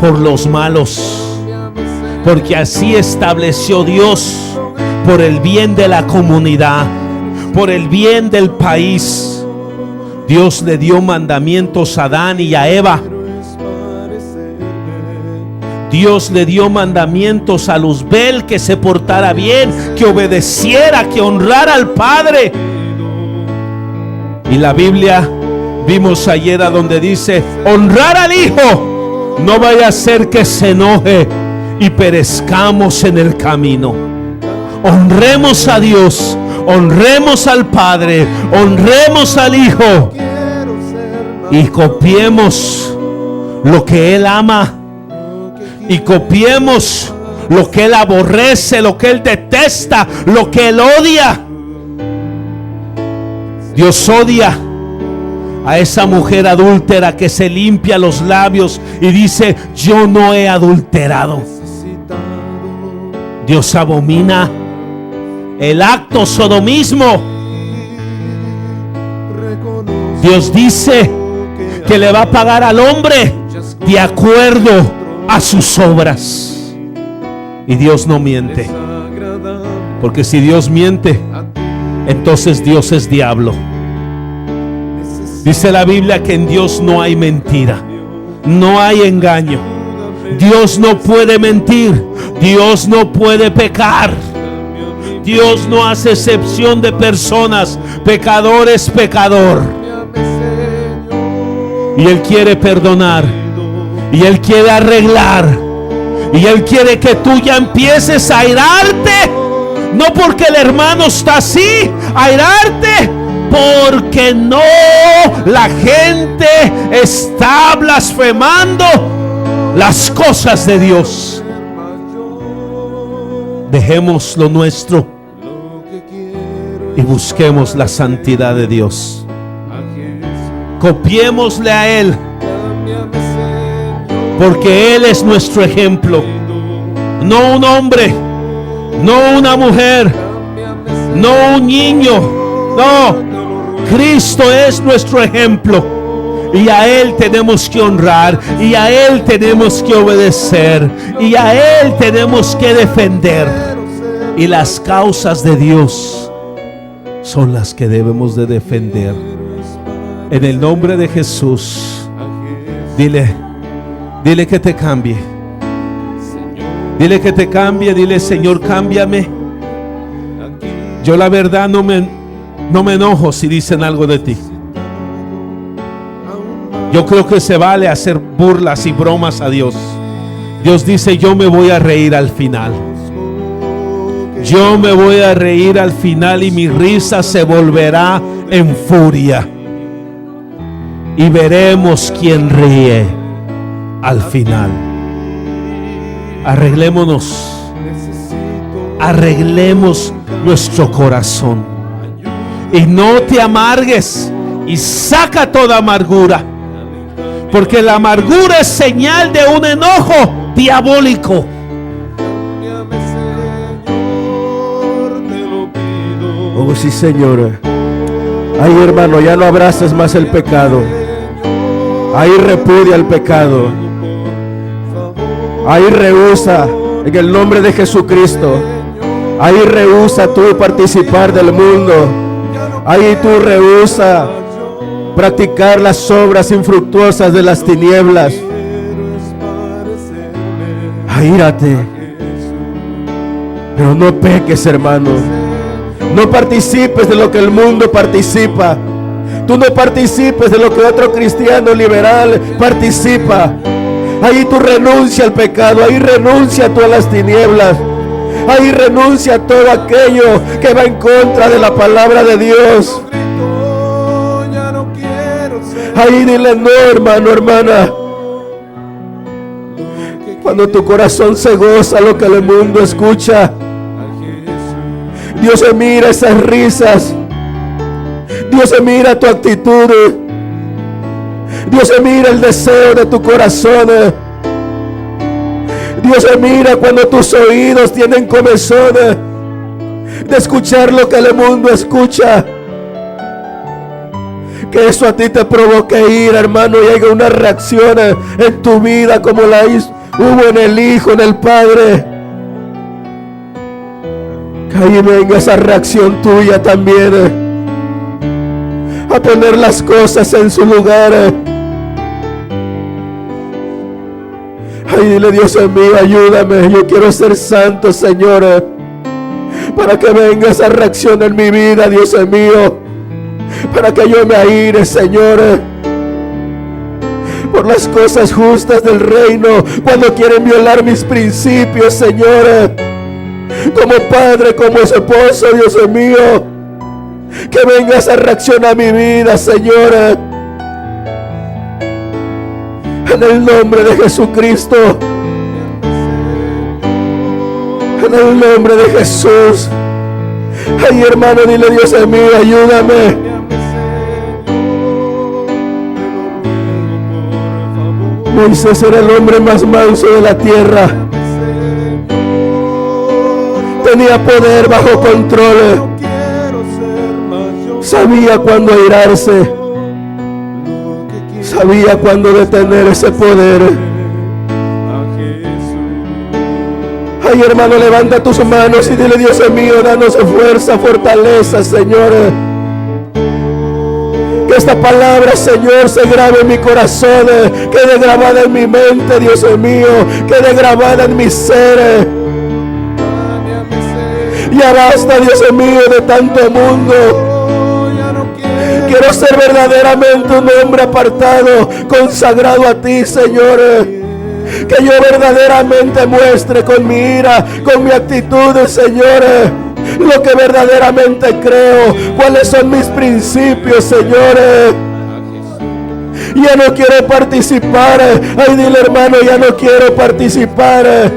por los malos, porque así estableció Dios, por el bien de la comunidad, por el bien del país. Dios le dio mandamientos a Adán y a Eva. Dios le dio mandamientos a Luzbel, que se portara bien, que obedeciera, que honrara al Padre. Y la Biblia vimos ayer a donde dice: honrar al Hijo, no vaya a ser que se enoje y perezcamos en el camino. Honremos a Dios, honremos al Padre, honremos al Hijo y copiemos lo que Él ama, y copiemos lo que Él aborrece, lo que Él detesta, lo que Él odia. Dios odia a esa mujer adúltera que se limpia los labios y dice: yo no he adulterado. Dios abomina el acto sodomismo. Dios dice que le va a pagar al hombre de acuerdo a sus obras. Y Dios no miente, porque si Dios miente, entonces Dios es diablo. Dice la Biblia que en Dios no hay mentira, no hay engaño. Dios no puede mentir, Dios no puede pecar. Dios no hace excepción de personas. Pecador es pecador, y Él quiere perdonar, y Él quiere arreglar, y Él quiere que tú ya empieces a airarte. No porque el hermano está así, airarte porque no, la gente está blasfemando las cosas de Dios. Dejemos lo nuestro y busquemos la santidad de Dios. Copiémosle a Él, porque Él es nuestro ejemplo. No un hombre, no una mujer, no un niño, no. Cristo es nuestro ejemplo, y a Él tenemos que honrar, y a Él tenemos que obedecer, y a Él tenemos que defender. Y las causas de Dios son las que debemos de defender. En el nombre de Jesús, dile que te cambie. Dile que te cambie, dile: Señor, cámbiame. Yo la verdad no me enojo si dicen algo de ti. Yo creo que se vale hacer burlas y bromas a Dios. Dios dice: yo me voy a reír al final. Yo me voy a reír al final, y mi risa se volverá en furia. Y veremos quién ríe al final. Arreglemos nuestro corazón, y no te amargues, y saca toda amargura, porque la amargura es señal de un enojo diabólico. Oh sí, Señor. Ay, hermano, ya no abraces más el pecado. Ahí repudia el pecado. Ahí rehúsa en el nombre de Jesucristo. Ahí rehúsa tú participar del mundo. Ahí tú rehúsa practicar las obras infructuosas de las tinieblas. Aírate, pero no peques, hermano. No participes de lo que el mundo participa. Tú no participes de lo que otro cristiano liberal participa. Ahí tú renuncia al pecado, ahí renuncia tú a las tinieblas, ahí renuncia a todo aquello que va en contra de la palabra de Dios. Ahí dile no, hermano, hermana. Cuando tu corazón se goza lo que el mundo escucha, Dios se mira esas risas, Dios se mira tu actitud, Dios se mira el deseo de tu corazón, Dios se mira cuando tus oídos tienen comezón de escuchar lo que el mundo escucha. Que eso a ti te provoque ir, hermano, y haya una reacción en tu vida como la hubo en el Hijo, en el Padre. Que ahí venga esa reacción tuya también, a poner las cosas en su lugar. Ay, dile, Dios mío, ayúdame, yo quiero ser santo, Señor, para que venga esa reacción en mi vida, Dios mío, para que yo me aire, Señor, por las cosas justas del reino, cuando quieren violar mis principios, Señor, como padre, como esposo, Dios mío, que venga esa reacción a mi vida, Señor, en el nombre de Jesucristo, en el nombre de Jesús. Ay, hermano, dile, Dios mío, ayúdame. Moisés era el hombre más manso de la tierra. Tenía poder bajo control. Sabía cuándo airarse. Sabía cuándo detener ese poder. Ay, hermano, levanta tus manos y dile, Dios mío, danos fuerza, fortaleza, Señor. Que esta palabra, Señor, se grabe en mi corazón, quede grabada en mi mente, Dios mío, quede grabada en mi ser. Ya basta, Dios mío, de tanto mundo. Quiero ser verdaderamente un hombre apartado, consagrado a ti, Señor. Que yo verdaderamente muestre con mi ira, con mi actitud, Señor, lo que verdaderamente creo, cuáles son mis principios, Señor. Ya no quiero participar. Ay, dile, hermano, ya no quiero participar.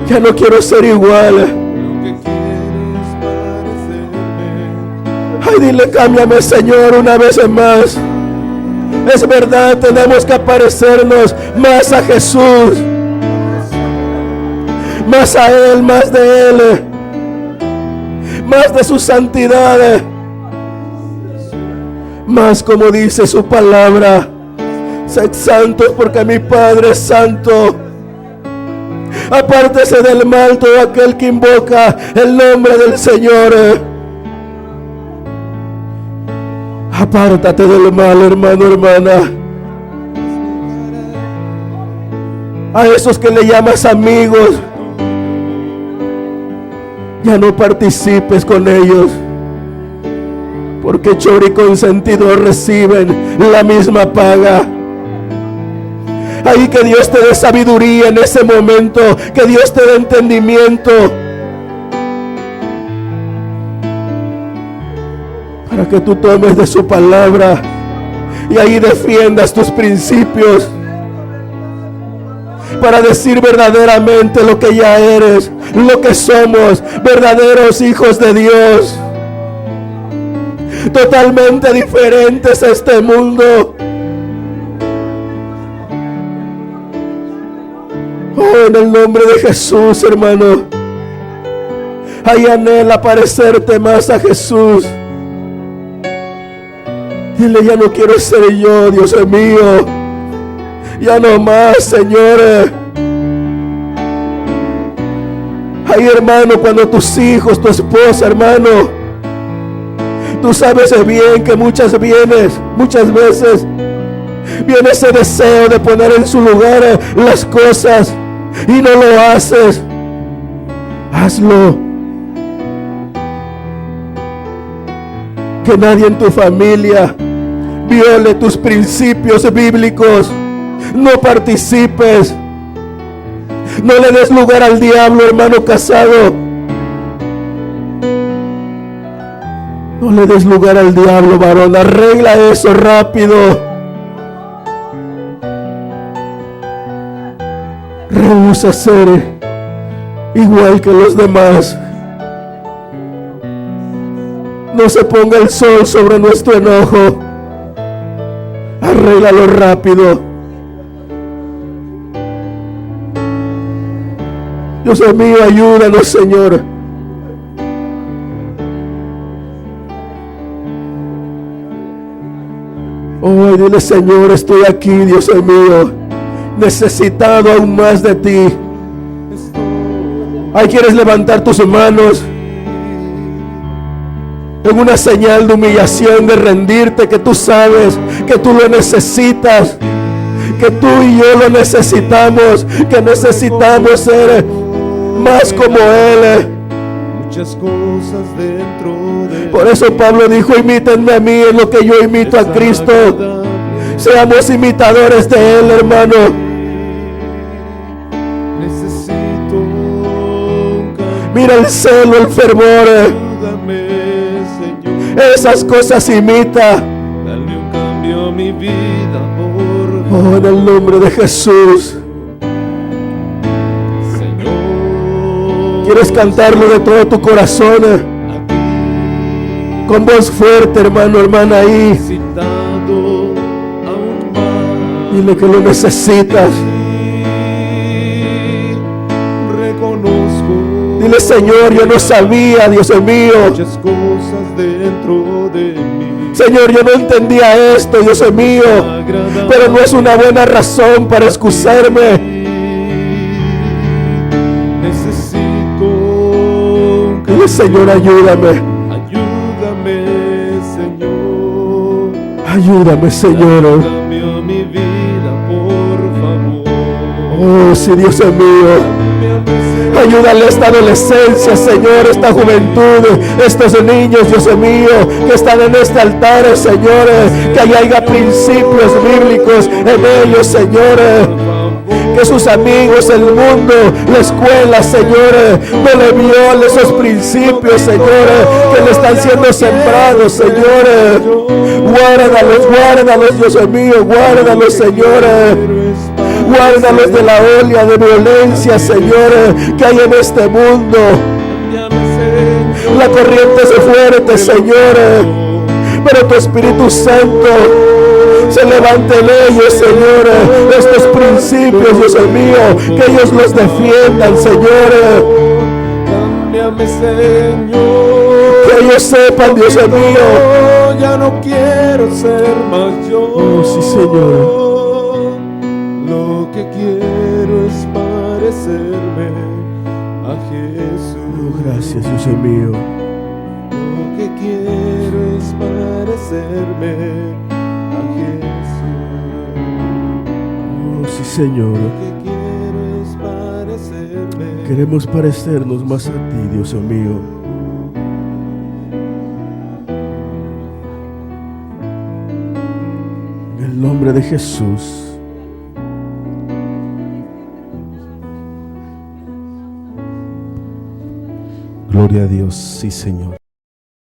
Ya no quiero ser igual. Ay, dile, cámbiame, Señor, una vez más. Es verdad, tenemos que parecernos más a Jesús, más a Él, más de Él, más de su santidad, más como dice su palabra: sed santos porque mi Padre es santo. Apártese del mal todo aquel que invoca el nombre del Señor. Apártate del mal, hermano, hermana. A esos que le llamas amigos, ya no participes con ellos, porque choro y consentidor reciben la misma paga. Ahí que Dios te dé sabiduría en ese momento, que Dios te dé entendimiento, para que tú tomes de su palabra y ahí defiendas tus principios, para decir verdaderamente lo que ya eres, lo que somos, verdaderos hijos de Dios, totalmente diferentes a este mundo. Oh, en el nombre de Jesús, hermano, ahí anhela parecerte más a Jesús. Dile, ya no quiero ser yo, Dios mío, ya no más, Señor. Ay, hermano, cuando tus hijos, tu esposa, hermano, tú sabes bien que muchas veces viene ese deseo de poner en su lugar las cosas y no lo haces. Hazlo. Que nadie en tu familia viole tus principios bíblicos. No participes. No le des lugar al diablo, hermano casado. No le des lugar al diablo, varón. Arregla eso rápido. Rehúsa ser igual que los demás. No se ponga el sol sobre nuestro enojo. Arréglalo rápido. Dios mío, ayúdanos, Señor. Oh, dile, Señor, estoy aquí, Dios mío, necesitado aún más de ti. Ay, ¿quieres levantar tus manos en una señal de humillación, de rendirte, que tú sabes que tú lo necesitas, que tú y yo lo necesitamos, que necesitamos ser más como Él? Muchas cosas dentro de Por eso Pablo dijo: imítenme a mí en lo que yo imito a Cristo. Seamos imitadores de Él, hermano. necesito un cambio. Mira el celo, el fervor. Ayúdame, Señor. Esas cosas imita. Dale un cambio a mi vida, por favor. Oh, en el nombre de Jesús. Señor. ¿Quieres cantarlo de todo tu corazón? A ti Con voz fuerte, hermano, hermana, ahí. necesitado aún más. Dile que lo necesitas. Reconozco. Dile: Señor, yo no sabía, Dios mío. Muchas cosas dentro de mí. Señor, yo no entendía esto, Dios mío. Pero no es una buena razón para excusarme. Necesito un Dile: Señor, ayúdame. Ayúdame, Señor. Ayúdame, Señor. Cambio mi vida, por favor. Oh, sí, Dios mío. Ayúdale a esta adolescencia, Señor, esta juventud, estos niños, Dios mío, que están en este altar, Señor, que haya principios bíblicos en ellos, Señor. Que sus amigos, el mundo, la escuela, Señor, no le viole esos principios, Señor, que le están siendo sembrados, Señor. Guárdalos, guárdalos, Dios mío, guárdalos, Señor. Guárdalos de la ola de violencia, Señor, que hay en este mundo. La corriente es fuerte, Señor, pero tu Espíritu Santo se levante en ellos, Señor, estos principios, Dios mío, que ellos los defiendan, Señor. Cámbiame, Señor. Que ellos sepan, Dios mío. Ya no quiero ser más yo. Oh, sí, Señor. Lo que quiero es parecerme a Jesús. Oh, gracias, Dios mío. Lo que quiero es parecerme a Jesús. Oh, sí, Señor. Lo que quiero es parecerme. Queremos parecernos más a ti, Dios mío. En el nombre de Jesús. Gloria a Dios, sí, Señor.